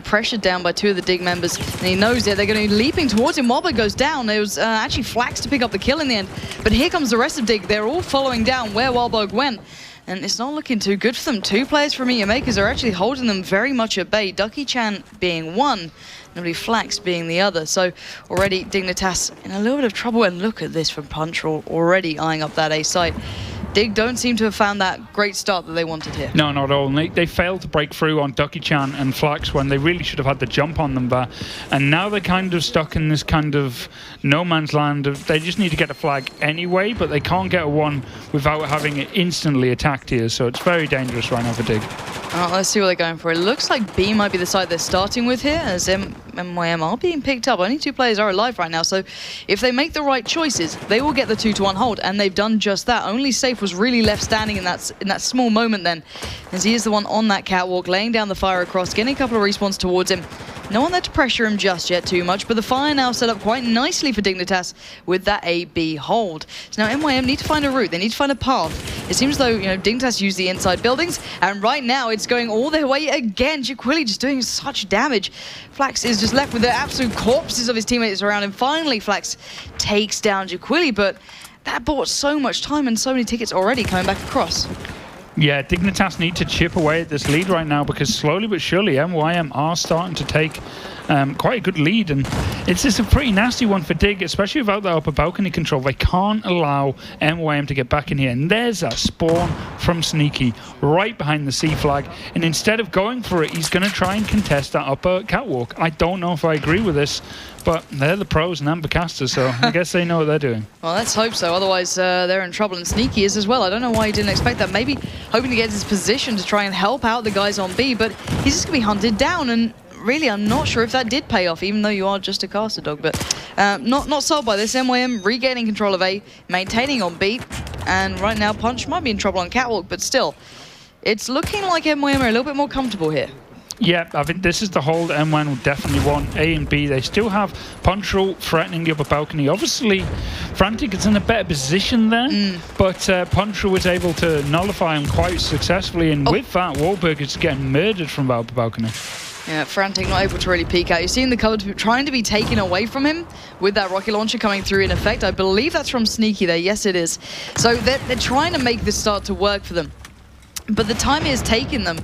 pressured down by 2 of the Dig members, and he knows it. They're going to be leaping towards him. Wobber goes down. It was actually Flax to pick up the kill in the end, but here comes the rest of Dig. They're all following down where Wahlberg went, and it's not looking too good for them. 2 players from MeetYourMakers are actually holding them very much at bay. Ducky Chan being one, and Flax being the other. So already Dignitas in a little bit of trouble, and look at this from Punchroll already eyeing up that A site. Dig don't seem to have found that great start that they wanted here. No, not at all. They failed to break through on Ducky Chan and Flax when they really should have had the jump on them there. And now they're kind of stuck in this kind of no man's land. They just need to get a flag anyway, but they can't get a one without having it instantly attacked here. So it's very dangerous right now for Dig. Let's see what they're going for. It looks like B might be the side they're starting with here, as MYM are being picked up. Only 2 players are alive right now, so if they make the right choices, they will get the 2-1 hold, and they've done just that. Only Safe was really left standing in that small moment then, as he is the one on that catwalk, laying down the fire across, getting a couple of respawns towards him. No one there to pressure him just yet too much, but the fire now set up quite nicely for Dignitas with that A-B hold. So now MYM need to find a route, they need to find a path. It seems though, Dignitas used the inside buildings, and right now it's going all their way again. Jaquili just doing such damage. Flax is just left with the absolute corpses of his teammates around him. Finally, Flax takes down Jaquili, but that bought so much time and so many tickets already coming back across. Yeah, Dignitas need to chip away at this lead right now, because slowly but surely MYM are starting to take quite a good lead, and it's just a pretty nasty one for Dig, especially without that upper balcony control. They can't allow MYM to get back in here, and there's a spawn from Sneaky right behind the C flag, and instead of going for it, he's going to try and contest that upper catwalk. I don't know if I agree with this, but they're the pros and Ambercasters, so I guess they know what they're doing. Well, let's hope so. Otherwise, they're in trouble, and Sneaky is as well. I don't know why he didn't expect that. Maybe hoping to get his position to try and help out the guys on B, but he's just going to be hunted down, and really, I'm not sure if that did pay off, even though you are just a caster dog. But not sold by this. MYM regaining control of A, maintaining on B, and right now Punch might be in trouble on catwalk, but still, it's looking like MYM are a little bit more comfortable here. Yeah, I think this is the hold M1 will definitely want. A and B, they still have Punchroll threatening the upper balcony. Obviously, Frantic is in a better position there, but Punchroll was able to nullify him quite successfully, and with that, Wahlberg is getting murdered from the upper balcony. Yeah, Frantic not able to really peek out. You're seeing the cover trying to be taken away from him with that rocket launcher coming through in effect. I believe that's from Sneaky there. Yes, it is. So they're trying to make this start to work for them. But the time it has taken them,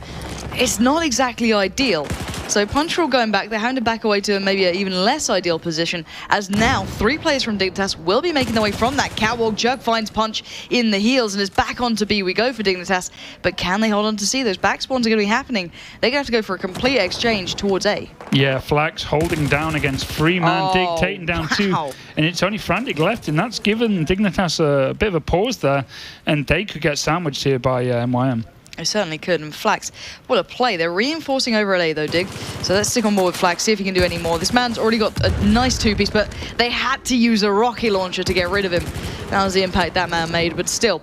it's not exactly ideal. So Punchroll going back, they're having to back away to maybe an even less ideal position, as now 3 players from Dignitas will be making their way from that catwalk. Jerk finds Punch in the heels and is back onto B. We go for Dignitas, but can they hold on to C? Those back spawns are going to be happening. They're going to have to go for a complete exchange towards A. Yeah, Flax holding down against 3-man, Dig taking down 2, and it's only Frantic left, and that's given Dignitas a bit of a pause there, and they could get sandwiched here by MYM. They certainly could, and Flax, what a play. They're reinforcing over at A though, Dig. So let's stick on board with Flax, see if he can do any more. This man's already got a nice 2-piece, but they had to use a rocket launcher to get rid of him. That was the impact that man made, but still.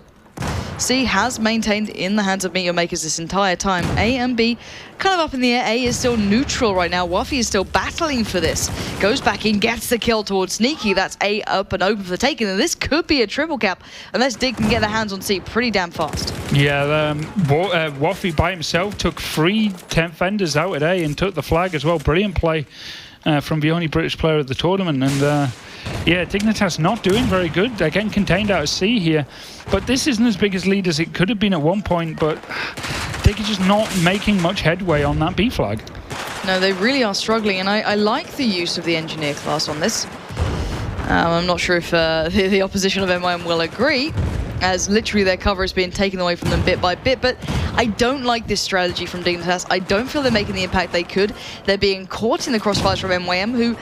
C has maintained in the hands of MeetYourMakers this entire time. A and B kind of up in the air. A is still neutral right now. Waffy is still battling for this. Goes back in, gets the kill towards Sneaky. That's A up and open for the taking. And this could be a triple cap unless Dig can get their hands on C pretty damn fast. Yeah, Waffy by himself took 3 10 fenders out at A and took the flag as well. Brilliant play from the only British player of the tournament. And yeah, Dignitas not doing very good. They're getting contained out of C here. But this isn't as big as lead as it could have been at one point, but Dig is just not making much headway on that B flag. No, they really are struggling, and I like the use of the engineer class on this. I'm not sure if the opposition of MYM will agree, as literally their cover is being taken away from them bit by bit, but I don't like this strategy from Dignitas. I don't feel they're making the impact they could. They're being caught in the crossfires from MYM, who,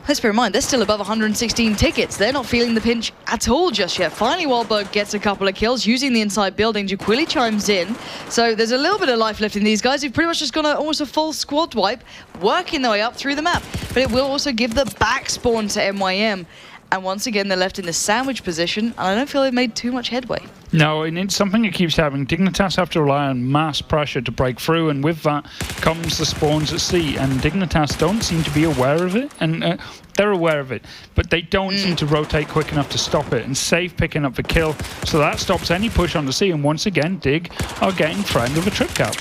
let's bear in mind, they're still above 116 tickets. They're not feeling the pinch at all just yet. Finally, Wahlberg gets a couple of kills using the inside building. Jaquili chimes in. So there's a little bit of life left in these guys who've pretty much just gone almost a full squad wipe, working their way up through the map. But it will also give the back spawn to MYM. And once again, they're left in the sandwich position, and I don't feel they've made too much headway. No, and it's something that keeps happening. Dignitas have to rely on mass pressure to break through, and with that comes the spawns at C, and Dignitas don't seem to be aware of it, and they're aware of it, but they don't seem to rotate quick enough to stop it, and Safe picking up the kill, so that stops any push onto C, and once again, Dig are getting threatened with a trip cap.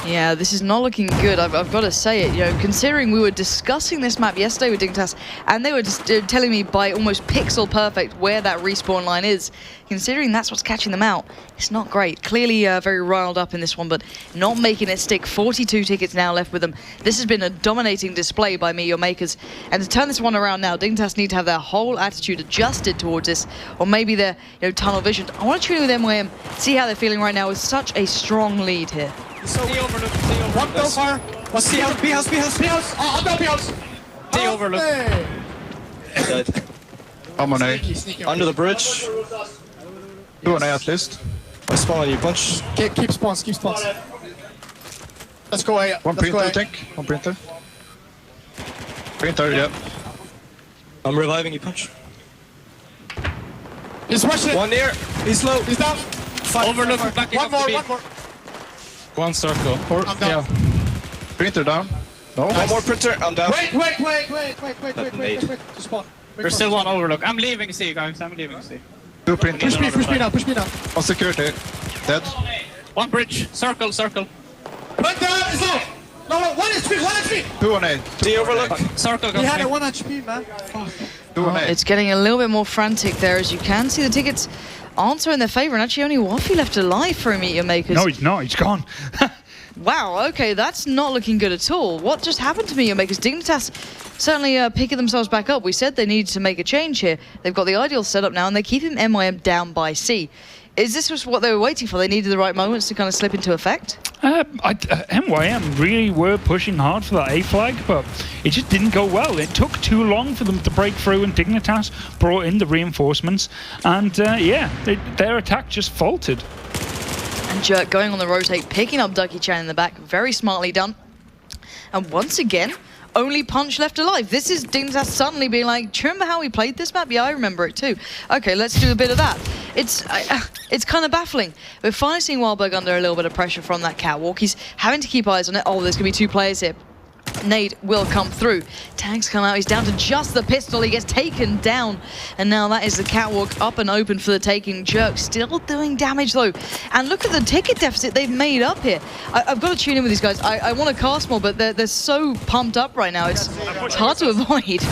Yeah, this is not looking good. I've got to say it. You know, considering we were discussing this map yesterday with Dignitas, and they were just telling me by almost pixel perfect where that respawn line is. Considering that's what's catching them out, it's not great. Clearly very riled up in this one, but not making it stick. 42 tickets now left with them. This has been a dominating display by MeetYourMakers, and to turn this one around now, Dignitas need to have their whole attitude adjusted towards this, or maybe their tunnel vision. I want to tune in with MYM, see how they're feeling right now with such a strong lead here. So overlook. One go far. What's C house? B house. B house. B house. Oh, I'm B house. D overlook. Dead. I'm on A. Under the bridge. 2 on A at least. I spawn on you, Punch. Keep spawns. Keep spawns. Let's go A. One Let's go printer, A. I think. One printer. Printer, yeah. I'm reviving you, punch. He's rushing it. One near. He's low. He's down. Overlook backing One up the more, B. one more. One circle. Or, I'm down. Printer down. No. One more printer. I'm down. Wait. Just spawn. There's still one overlook. I'm leaving C, guys. I'm leaving C. Two printers. Push me now. One security. Dead. One bridge. Circle. Put down. It's low. No, 1 HP. Two on A. D overlook. Circle He goes had A. a 1 HP, man. Fuck. Two on A. It's getting a little bit more frantic there, as you can see the tickets answer in their favour, and actually only Waffy left alive for MeetYourMakers. No, he's not. He's gone. Wow, okay, that's not looking good at all. What just happened to MeetYourMakers? Dignitas certainly picking themselves back up. We said they needed to make a change here. They've got the ideal setup now, and they're keeping MYM down by C. Is this just what they were waiting for? They needed the right moments to kind of slip into effect? MYM really were pushing hard for that A flag, but it just didn't go well. It took too long for them to break through, and Dignitas brought in the reinforcements, and their attack just faltered. And Jerk going on the rotate, picking up Ducky Chan in the back. Very smartly done. And once again, only Punch left alive. This is Dignitas suddenly being like, do you remember how we played this map? Yeah, I remember it too. Okay, let's do a bit of that. It's kind of baffling. We're finally seeing Wildberg under a little bit of pressure from that catwalk. He's having to keep eyes on it. Oh, there's going to be 2 players here. Nade will come through. Tanks come out. He's down to just the pistol. He gets taken down. And now that is the catwalk up and open for the taking. Jerk still doing damage, though. And look at the ticket deficit they've made up here. I've got to tune in with these guys. I want to cast more, but they're so pumped up right now. It's hard to avoid.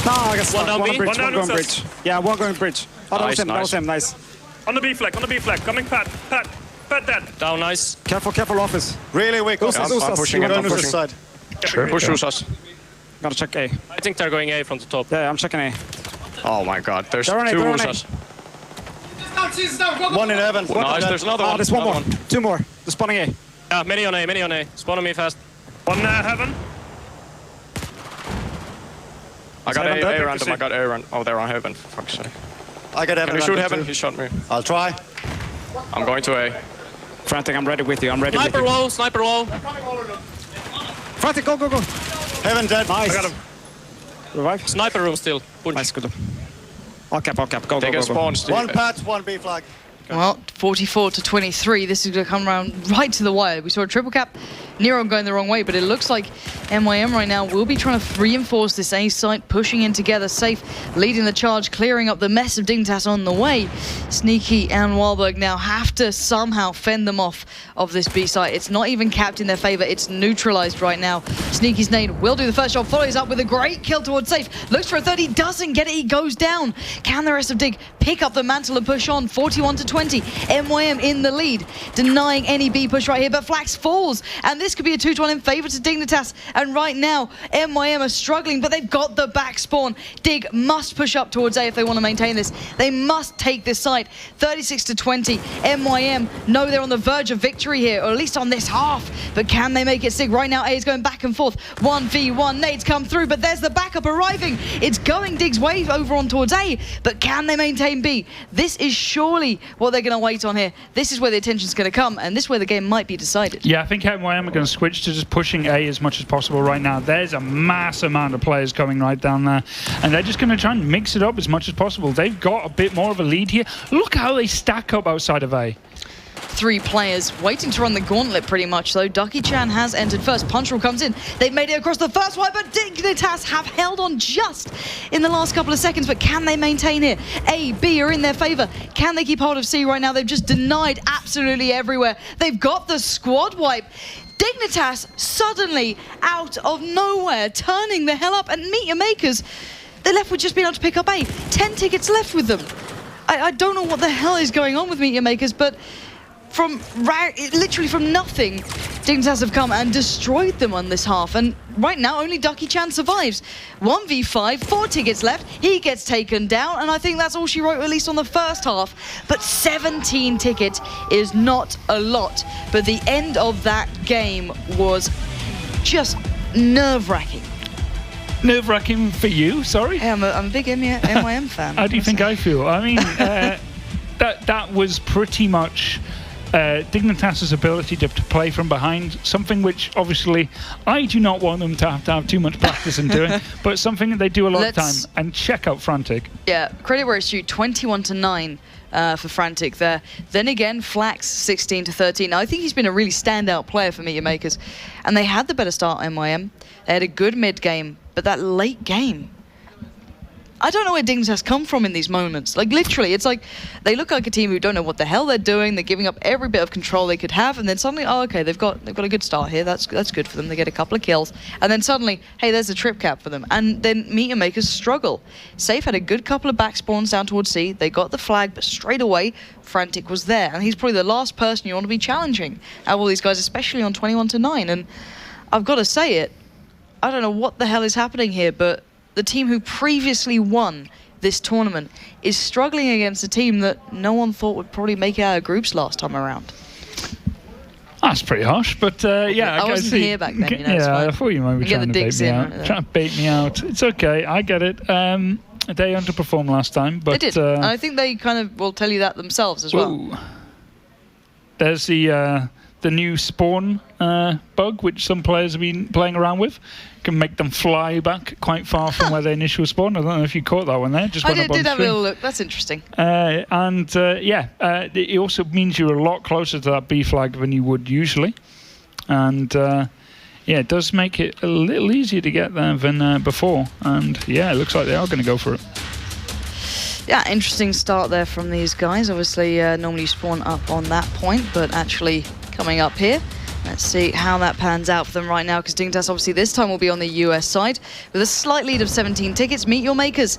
No, I guess One down B. bridge, One down going Luxus. bridge. Yeah, one going bridge. Oh, that was him. That Nice. was him. Nice. On the B flag. Coming Pat dead. Down, nice. Careful, office. Really weak. Usas, I'm Usas. pushing You it. go I'm Usas pushing. side. Sure. Push us. Gotta check A. I think they're going A from the top. Yeah, I'm checking A. Oh my god, there's They're on A, 2 they're on A. Usas. One in heaven. Nice, there's another one. There's one Another more. 2 more. They're spawning A. Yeah, many on A. Spawn on me fast. One heaven. I got Heaven dead? A random. I got A random. Oh, they're on heaven. For fuck's sake. I got heaven. Can you shoot random heaven? too. He shot me. I'll try. I'm going to A. Frantic, I'm ready with you. I'm ready with you. Sniper low. Frantic, go. Heaven dead. Nice. I got him. Revive. Sniper room still. Punch. Nice, good. All cap. Go. They can spawn still. One Pat, one B flag. Well, 44 to 23. This is going to come around right to the wire. We saw a triple cap. Nero going the wrong way, but it looks like MYM right now will be trying to reinforce this A site, pushing in together, safe, leading the charge, clearing up the mess of Dignitas on the way. Sneaky and Wahlberg now have to somehow fend them off of this B site. It's not even capped in their favor. It's neutralized right now. Sneaky's nade will do the first shot, follows up with a great kill towards safe. Looks for a 30, doesn't get it, he goes down. Can the rest of Dig pick up the mantle and push on? 41 to 20. MYM in the lead, denying any B push right here, but Flax falls, and this could be a 2-1 in favor to Dignitas. And right now, MYM are struggling, but they've got the back spawn. Dig must push up towards A if they want to maintain this. They must take this side. 36 to 20. MYM know they're on the verge of victory here, or at least on this half. But can they make it Sig? Right now, A is going back and forth. 1v1. Nades come through, but there's the backup arriving. It's going Dig's way over on towards A, but can they maintain B? This is surely what they're going to wait on here. This is where the attention's going to come, and this is where the game might be decided. Yeah, I think MYM are going to switch to just pushing A as much as possible right now. There's a mass amount of players coming right down there, and they're just going to try and mix it up as much as possible. They've got a bit more of a lead here. Look how they stack up outside of A. 3 players waiting to run the gauntlet pretty much, though. Ducky Chan has entered first. Punchroll comes in. They've made it across the first white, but Dignitas have held on just in the last couple of seconds. But can they maintain here? A, B are in their favor. Can they keep hold of C right now? They've just denied absolutely everywhere. They've got the squad wipe. Dignitas suddenly out of nowhere turning the hell up, and MeetYourMakers, they're left with just being able to pick up A. 10 tickets left with them. I don't know what the hell is going on with MeetYourMakers, but literally from nothing, Dignitas have come and destroyed them on this half. And right now, only Ducky Chan survives. 1v5, 4 tickets left. He gets taken down, and I think that's all she wrote, at least on the first half. But 17 tickets is not a lot. But the end of that game was just nerve-wracking. Nerve-wracking for you, sorry? Hey, I'm a big MYM fan. How do you think I feel? I mean, that was pretty much Dignitas' ability to play from behind, something which obviously I do not want them to have too much practice in doing, but something that they do a lot of time. And check out Frantic. Yeah, credit where it's due, 21-9 for Frantic there. Then again, Flax 16-13. Now, I think he's been a really standout player for MeetYourMakers, and they had the better start, MYM. They had a good mid game, but that late game, I don't know where Dignitas come from in these moments. Like, literally, it's like they look like a team who don't know what the hell they're doing. They're giving up every bit of control they could have, and then suddenly, oh, okay, they've got a good start here. That's good for them. They get a couple of kills, and then suddenly, hey, there's a trip cap for them. And then MeetYourMakers struggle. Safe had a good couple of back spawns down towards C. They got the flag, but straight away, Frantic was there, and he's probably the last person you want to be challenging out of all these guys, especially on 21-9. And I've got to say it, I don't know what the hell is happening here, but the team who previously won this tournament is struggling against a team that no one thought would probably make it out of groups last time around. That's pretty harsh, but yeah. I wasn't here back then, you know. Yeah, I thought you might be trying to bait me out. Right, trying to bait me out. It's okay, I get it. They underperformed last time, but... They did, and I think they kind of will tell you that themselves as well. Ooh. There's the new spawn bug, which some players have been playing around with. Can make them fly back quite far from where they initially spawned. I don't know if you caught that one there. Just I did have a little look. That's interesting. It also means you're a lot closer to that B flag than you would usually. And yeah, it does make it a little easier to get there than before. And yeah, it looks like they are going to go for it. Yeah, interesting start there from these guys. Obviously, normally you spawn up on that point, but actually coming up here. Let's see how that pans out for them right now, because Dignitas obviously this time will be on the US side with a slight lead of 17 tickets. MeetYourMakers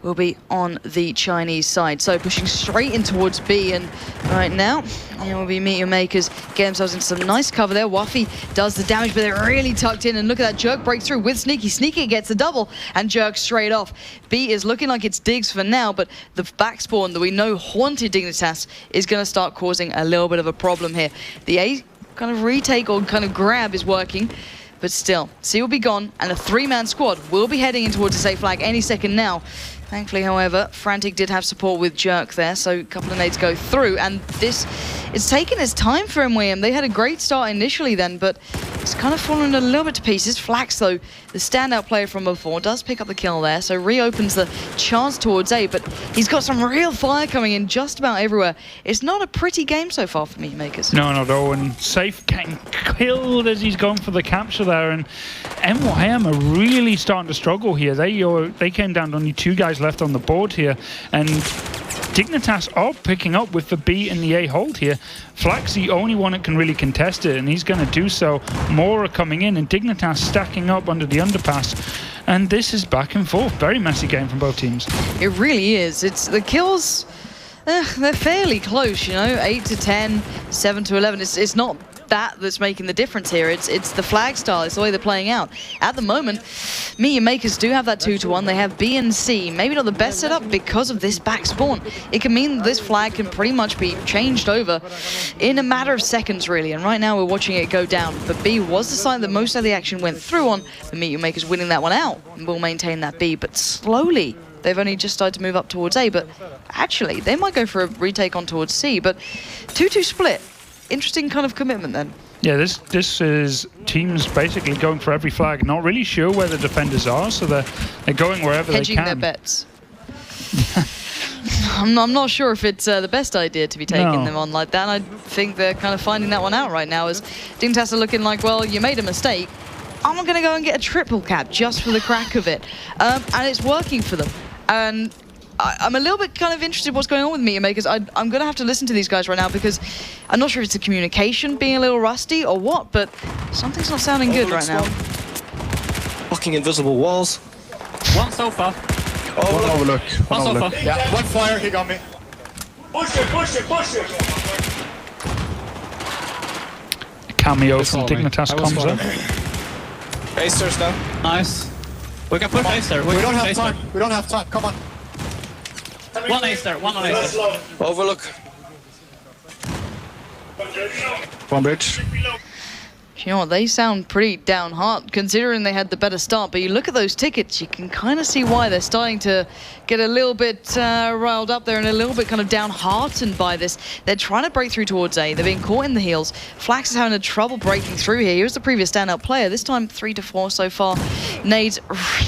will be on the Chinese side. So pushing straight in towards B, and right now it will be MeetYourMakers get themselves into some nice cover there. Waffy does the damage, but they're really tucked in, and look at that Jerk breakthrough with Sneaky. Sneaky gets the double, and Jerk straight off. B is looking like it's Diggs for now, but the back spawn that we know haunted Dignitas is going to start causing a little bit of a problem here. The A kind of retake or kind of grab is working, but still, C will be gone, and a three-man squad will be heading in towards the safe flag any second now. Thankfully, however, Frantic did have support with Jerk there, so a couple of nades go through, and this is taking its time for MWM. They had a great start initially then, but it's kind of fallen a little bit to pieces. Flax, though, the standout player from before, does pick up the kill there, so reopens the chance towards A, but he's got some real fire coming in just about everywhere. It's not a pretty game so far for MeetYourMakers. No, not at all, and Safe getting killed as he's gone for the capture there, and MYM are really starting to struggle here. They came down to only 2 guys left on the board here, and Dignitas are picking up with the B and the A hold here. Flax the only one that can really contest it, and he's going to do so. More are coming in, and Dignitas stacking up under the underpass, and this is back and forth. Very messy game from both teams. It really is. It's the kills, they're fairly close, you know, 8-10, 7-11. It's not that's making the difference here. It's the flag style. It's the way they're playing out. At the moment, MeetYourMakers do have that 2-1. They have B and C. Maybe not the best setup because of this back spawn. It can mean this flag can pretty much be changed over in a matter of seconds, really. And right now we're watching it go down. But B was the side that most of the action went through on. The MeetYourMakers winning that one out and will maintain that B. But slowly, they've only just started to move up towards A. But actually, they might go for a retake on towards C. But 2-2 split. Interesting kind of commitment then. Yeah, this is teams basically going for every flag, not really sure where the defenders are, so they're going wherever they can. Hedging their bets. I'm not sure if it's the best idea to be taking them on like that. I think they're kind of finding that one out right now, as Dignitas are looking like, well, you made a mistake. I'm going to go and get a triple cap just for the crack of it. And it's working for them. And I'm a little bit kind of interested in what's going on with MeetYourMakers. I'm going to have to listen to these guys right now, because I'm not sure if it's the communication being a little rusty or what, but something's not sounding good right now. Fucking invisible walls. One sofa. One overlook. One sofa. Yeah, one fire, he got me. Push it, push it, push it. Cameo from Dignitas comes up. Acers now. Nice. We can push Acer. We don't have time. We don't have time. Come on. One Acer. One on Acer. Overlook. One bridge. You know what, they sound pretty downhearted considering they had the better start, but you look at those tickets, you can kind of see why they're starting to get a little bit riled up there and a little bit kind of downhearted by this. They're trying to break through towards A. They're being caught in the heels. Flax is having a trouble breaking through here. He was the previous standout player, this time 3 to 4 so far. Nades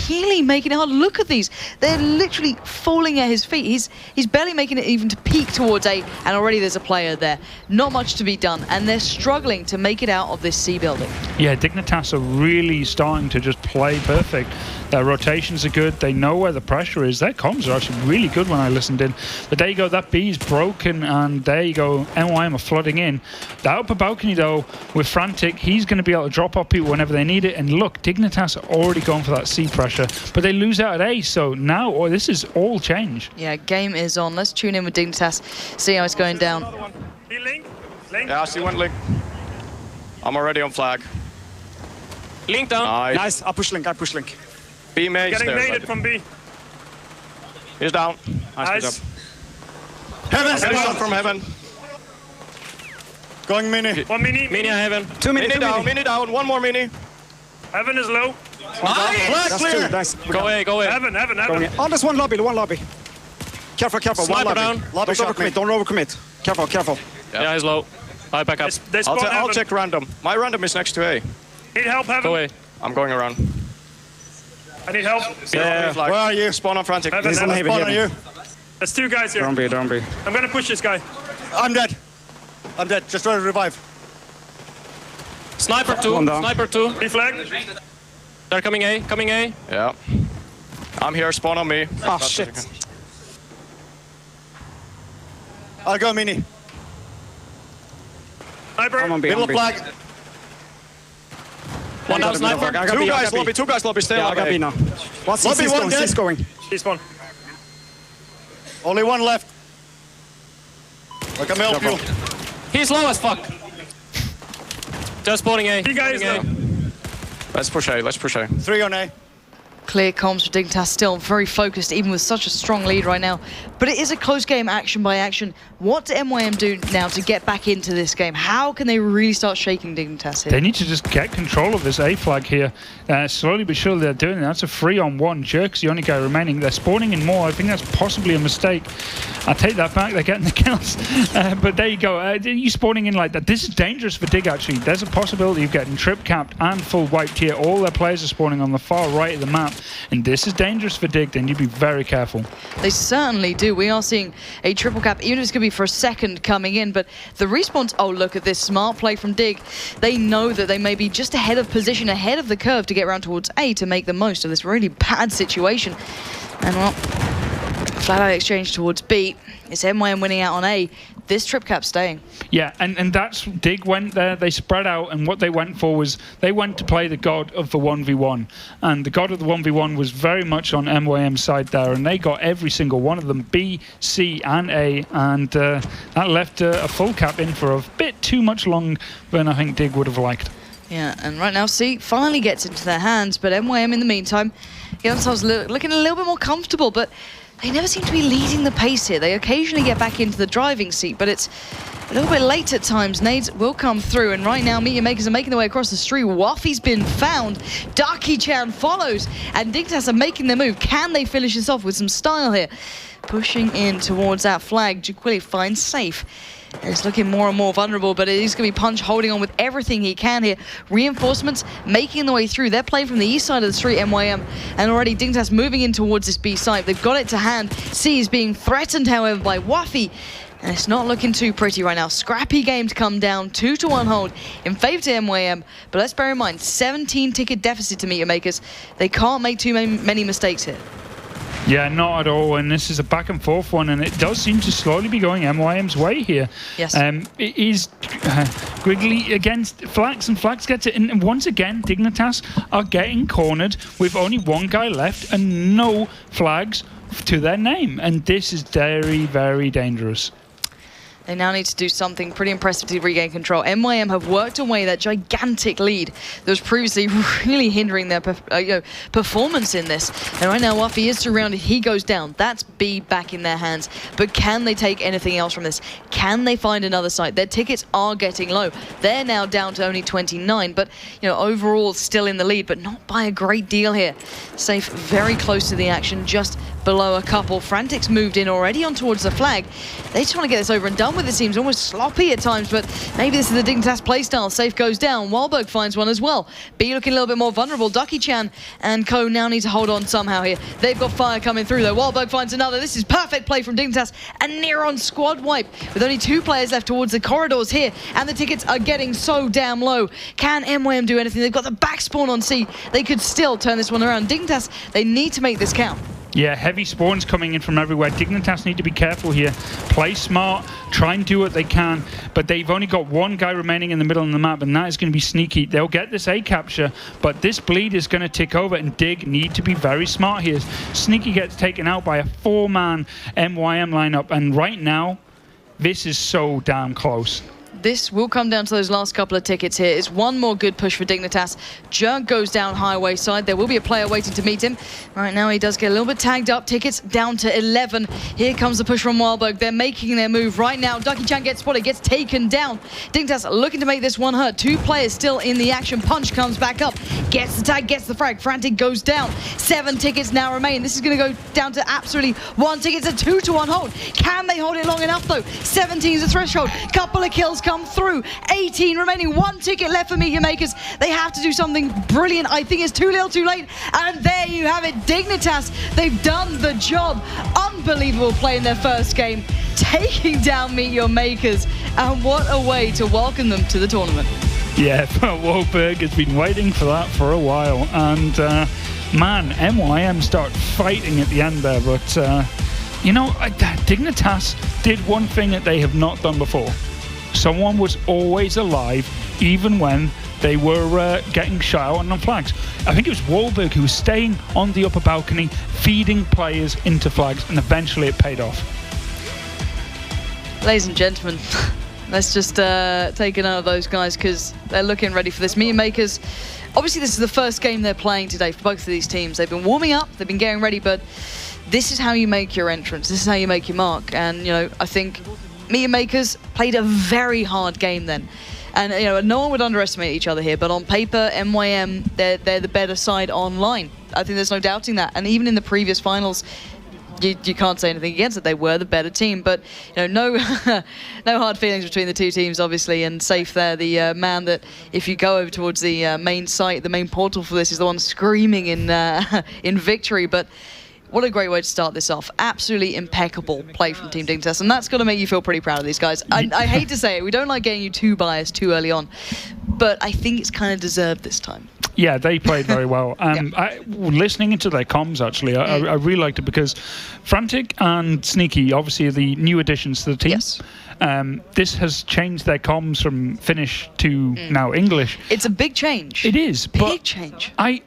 really making it hard. Look at these. They're literally falling at his feet. He's barely making it even to peek towards A, and already there's a player there. Not much to be done, and they're struggling to make it out of this C building. Yeah, Dignitas are really starting to just play perfect. Their rotations are good. They know where the pressure is. Their comms are actually really good when I listened in. But there you go, that B is broken, and there you go, NYM are flooding in. The upper balcony, though, with Frantic, he's going to be able to drop off people whenever they need it. And look, Dignitas are already going for that C pressure, but they lose out at A, so now this is all change. Yeah, game is on. Let's tune in with Dignitas, see how it's going down. Link. Yeah, I see one link. I'm already on flag. Link down. Nice. I push link. B maze Getting there. naded from B. He's down. Nice. Heaven. Heaven from heaven. Going mini. One mini. Mini heaven. Mini down. One more mini. Heaven is low. Flag clear. Nice. Go away. Heaven. Oh, there's one lobby. Careful. Sniper one lobby. down. Lobby shot me. Don't overcommit. Careful. Yeah, he's low. I back up. They spawn I'll heaven. check random. My random is next to A. Need help, Heaven. I'm going around. I need help. Yeah. Where are you? Spawn on Frantic. Heaven. Spawn on you. There's 2 guys here. Don't be. I'm gonna push this guy. I'm dead. Just try to revive. Sniper 2. Deflag. They're coming A. Yeah. I'm here. Spawn on me. Oh, shit. I'll go mini. Sniper. Middle flag. One down sniper. Two guys lobby. Stay I got B alive. now. What's Lobby one dead. He's going. Despawn. Only one left. I can help you. He's low as fuck. Just spawning A. You guys low. Let's push A. 3 on A. Clear comms for Dignitas, still very focused, even with such a strong lead right now. But it is a close game, action by action. What do MYM do now to get back into this game? How can they really start shaking Dignitas here? They need to just get control of this A flag here. Slowly but surely they're doing it. That's a 3-on-1. Jerk's the only guy remaining. They're spawning in more. I think that's possibly a mistake. I take that back. They're getting the kills. But there you go. You spawning in like that. This is dangerous for Dig, actually. There's a possibility of getting trip capped and full wiped here. All their players are spawning on the far right of the map. And this is dangerous for Dig. Then you be very careful. They certainly do. We are seeing a triple cap, even if it's going to be for a second coming in. But the respawns, oh, look at this smart play from Dig. They know that they may be just ahead of position, ahead of the curve to get around towards A to make the most of this really bad situation. And well, flat out exchange towards B. It's MYM winning out on A. This trip cap staying. Yeah, and that's Dig went there. They spread out, and what they went for was they went to play the god of the 1v1, and the god of the 1v1 was very much on MYM's side there, and they got every single one of them, B, C, and A, and that left a full cap in for a bit too much long than I think Dig would have liked. Yeah, and right now C finally gets into their hands, but MYM in the meantime get themselves looking a little bit more comfortable, but they never seem to be leading the pace here. They occasionally get back into the driving seat, but it's a little bit late at times. Nades will come through, and right now MeetYourMakers are making their way across the street. Waffy's been found. Darky-chan follows, and Dignitas are making their move. Can they finish this off with some style here? Pushing in towards that flag. Juquili finds safe. It's looking more and more vulnerable, but it is going to be Punch holding on with everything he can here. Reinforcements making their way through. They're playing from the east side of the street, MYM, and already Dignitas moving in towards this B site. They've got it to hand. C is being threatened, however, by Waffy, and it's not looking too pretty right now. Scrappy game to come down, 2-1 hold in favor to MYM, but let's bear in mind, 17 ticket deficit to MeetYourMakers. They can't make too many mistakes here. Yeah, not at all, and this is a back and forth one, and it does seem to slowly be going MYM's way here. Yes. It is Griggly against Flax, and Flax gets it, and once again, Dignitas are getting cornered with only one guy left and no flags to their name, and this is very, very dangerous. They now need to do something pretty impressive to regain control. MYM have worked away that gigantic lead that was previously really hindering their performance in this. And right now, Wafi is surrounded. He goes down. That's B back in their hands. But can they take anything else from this? Can they find another site? Their tickets are getting low. They're now down to only 29, but overall still in the lead, but not by a great deal here. Safe very close to the action, just below a couple. Frantic's moved in already on towards the flag. They just want to get this over and done with. It seems almost sloppy at times, but maybe this is the Dignitas playstyle. Safe goes down. Wahlberg finds one as well. B looking a little bit more vulnerable. Ducky-chan and Co now need to hold on somehow here. They've got fire coming through though. Wahlberg finds another. This is perfect play from Dignitas. And near on squad wipe with only 2 players left towards the corridors here. And the tickets are getting so damn low. Can MYM do anything? They've got the back spawn on C. They could still turn this one around. Dignitas, they need to make this count. Yeah, heavy spawns coming in from everywhere. Dignitas need to be careful here. Play smart, try and do what they can, but they've only got 1 guy remaining in the middle of the map, and that is going to be Sneaky. They'll get this A capture, but this bleed is going to tick over, and Dig need to be very smart here. Sneaky gets taken out by a 4-man MYM lineup, and right now, this is so damn close. This will come down to those last couple of tickets here. It's one more good push for Dignitas. Jerk goes down highway side. There will be a player waiting to meet him. Right now he does get a little bit tagged up. Tickets down to 11. Here comes the push from Wahlberg. They're making their move right now. Ducky-chan gets spotted, gets taken down. Dignitas looking to make this one hurt. 2 players still in the action. Punch comes back up. Gets the tag, gets the frag. Frantic goes down. 7 tickets now remain. This is going to go down to absolutely 1 ticket. It's a 2-to-1 hold. Can they hold it long enough though? 17 is the threshold. Couple of kills come through. 18 remaining. 1 ticket left for MeetYourMakers. They have to do something brilliant. I think it's too little too late. And there you have it. Dignitas, they've done the job. Unbelievable play in their first game. Taking down MeetYourMakers. And what a way to welcome them to the tournament. Yeah, Wahlberg has been waiting for that for a while. And, man, MYM start fighting at the end there. But, Dignitas did one thing that they have not done before. Someone was always alive, even when they were getting shot out on flags. I think it was Wahlberg who was staying on the upper balcony, feeding players into flags, and eventually it paid off. Ladies and gentlemen, let's just take it out of those guys because they're looking ready for this. MeetYourMakers, obviously this is the first game they're playing today for both of these teams. They've been warming up, they've been getting ready, but this is how you make your entrance. This is how you make your mark. And, I think MeetYourMakers played a very hard game then. And, no one would underestimate each other here, but on paper, MYM, they're the better side online. I think there's no doubting that. And even in the previous finals, you can't say anything against it. They were the better team, but no hard feelings between the 2 teams, obviously. And Safe there, the man that if you go over towards the main site, the main portal for this is the one screaming in victory. But what a great way to start this off. Absolutely impeccable play from Team Dignitas, and that's got to make you feel pretty proud of these guys. I hate to say it, we don't like getting you too biased too early on, but I think it's kind of deserved this time. Yeah, they played very well. Listening into their comms, actually, I really liked it because Frantic and Sneaky, obviously, are the new additions to the team. Yes. This has changed their comms from Finnish to now English. It's a big change. It is. Big change. I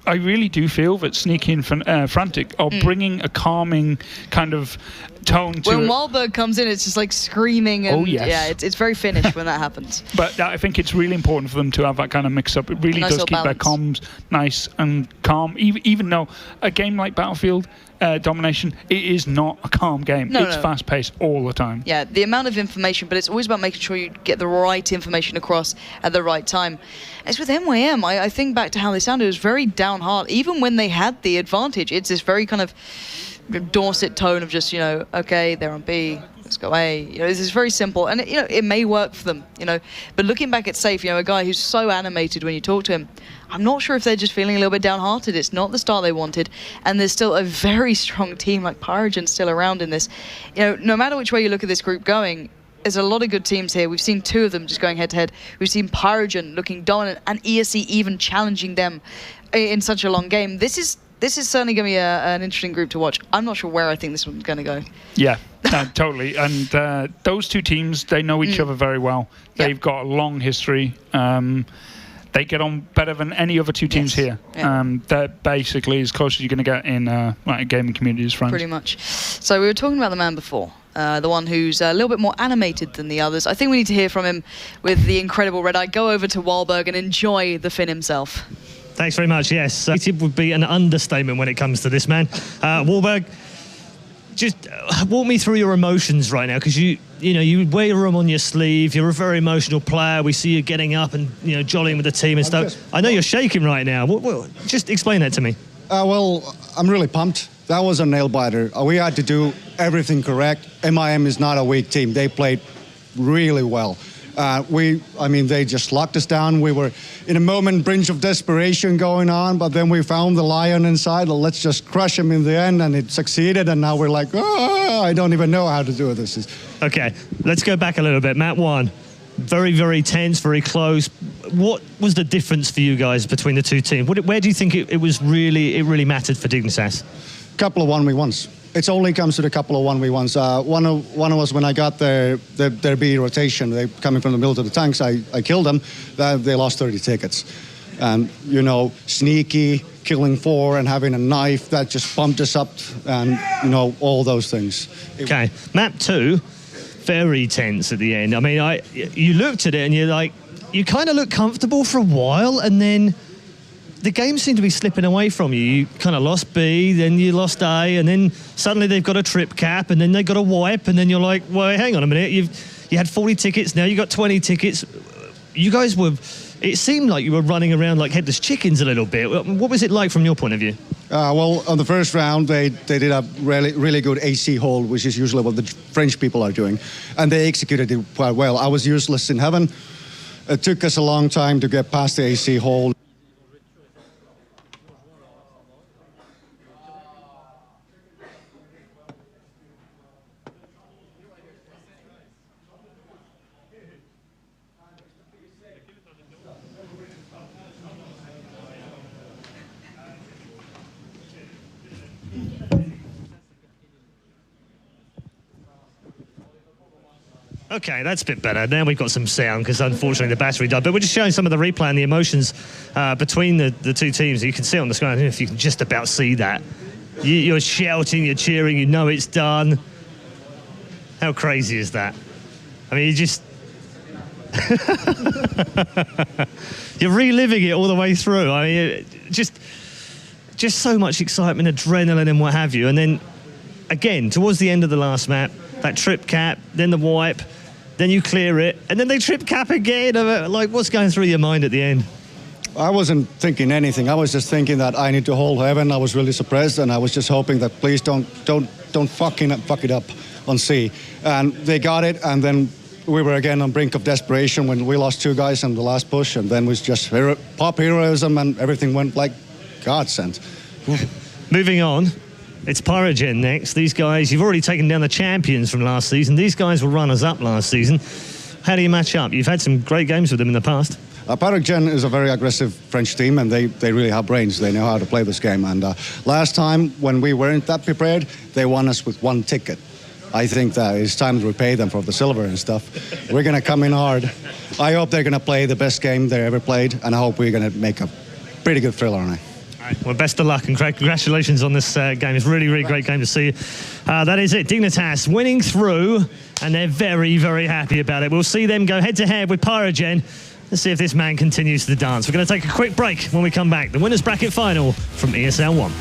really do feel that Sneaky and Frantic are bringing a calming kind of tone to when it. Wahlberg comes in, it's just like screaming. And yeah, it's very Finnish when that happens. But I think it's really important for them to have that kind of mix-up. It really does keep their comms nice and calm, even though a game like Battlefield Domination, it is not a calm game. It's fast-paced all the time. Yeah, the amount of information, but it's always about making sure you get the right information across at the right time. As with MYM, I think back to how they sounded, it was very down hard. Even when they had the advantage, it's this very kind of Dorset tone of just, okay, they're on B, let's go A. This is very simple, and it may work for them, But looking back at Safe, a guy who's so animated when you talk to him, I'm not sure if they're just feeling a little bit downhearted. It's not the start they wanted, and there's still a very strong team like Pyrogen still around in this. No matter which way you look at this group going, there's a lot of good teams here. We've seen 2 of them just going head-to-head. We've seen Pyrogen looking dominant, and ESC even challenging them in such a long game. This is certainly going to be an interesting group to watch. I'm not sure where I think this one's going to go. Yeah, totally. And those 2 teams, they know each other very well. They've got a long history. they get on better than any other two teams here. They're basically as close as you're going to get in gaming communities, friends. Pretty much. So we were talking about the man before, the one who's a little bit more animated than the others. I think we need to hear from him with the incredible red eye. Go over to Wahlberg and enjoy the Finn himself. Thanks very much. Yes, it would be an understatement when it comes to this man. Wahlberg, just walk me through your emotions right now, because you wear them on your sleeve. You're a very emotional player. We see you getting up and jollying with the team and stuff. I know you're shaking right now. Just explain that to me. Well, I'm really pumped. That was a nail biter. We had to do everything correct. MIM is not a weak team. They played really well. They just locked us down. We were in a moment, brink of desperation going on, but then we found the lion inside. Let's just crush him in the end, and it succeeded. And now we're like, I don't even know how to do this. Okay, let's go back a little bit. Map 1, very, very tense, very close. What was the difference for you guys between the two teams? Where do you think it really mattered for Dignitas? Couple of 1v1s. It only comes to the couple of 1v1s. One of us, when I got their B rotation, they coming from the middle of the tanks, I killed them. They lost 30 tickets. And, sneaky, killing 4 and having a knife, that just bumped us up and, all those things. Okay, map 2, very tense at the end. I mean, you looked at it and you're like, you kind of look comfortable for a while, and then the game seemed to be slipping away from you. You kind of lost B, then you lost A, and then suddenly they've got a trip cap, and then they got a wipe, and then you're like, well, hang on a minute. You had 40 tickets, now you got 20 tickets. You guys it seemed like you were running around like headless chickens a little bit. What was it like from your point of view? Well, on the first round, they did a really good AC hold, which is usually what the French people are doing, and they executed it quite well. I was useless in heaven. It took us a long time to get past the AC hold. Okay, that's a bit better. Now we've got some sound, because unfortunately the battery died. But we're just showing some of the replay and the emotions between the two teams. You can see on the screen, I don't know if you can just about see that. You're shouting, you're cheering, you know it's done. How crazy is that? I mean, you just... You're reliving it all the way through. I mean, just so much excitement, adrenaline and what have you. And then, again, towards the end of the last map, that trip cap, then the wipe, then you clear it, and then they trip cap again. Like, what's going through your mind at the end? I wasn't thinking anything. I was just thinking that I need to hold heaven. I was really suppressed, and I was just hoping that please don't fuck it up on C. And they got it, and then we were again on brink of desperation when we lost 2 guys on the last push, and then it was just pop heroism, and everything went like God sent. Moving on. It's Pyrogen next. These guys, you've already taken down the champions from last season. These guys were runners-up last season. How do you match up? You've had some great games with them in the past. Pyrogen is a very aggressive French team, and they really have brains. They know how to play this game. And last time, when we weren't that prepared, they won us with 1 ticket. I think that it's time to repay them for the silver and stuff. We're going to come in hard. I hope they're going to play the best game they ever played, and I hope we're going to make a pretty good thriller on it. Well, best of luck and congratulations on this game. It's a really, really great game to see. That is it. Dignitas winning through, and they're very, very happy about it. We'll see them go head-to-head with Pyrogen. Let's see if this man continues the dance. We're going to take a quick break. When we come back, the winners bracket final from ESL 1.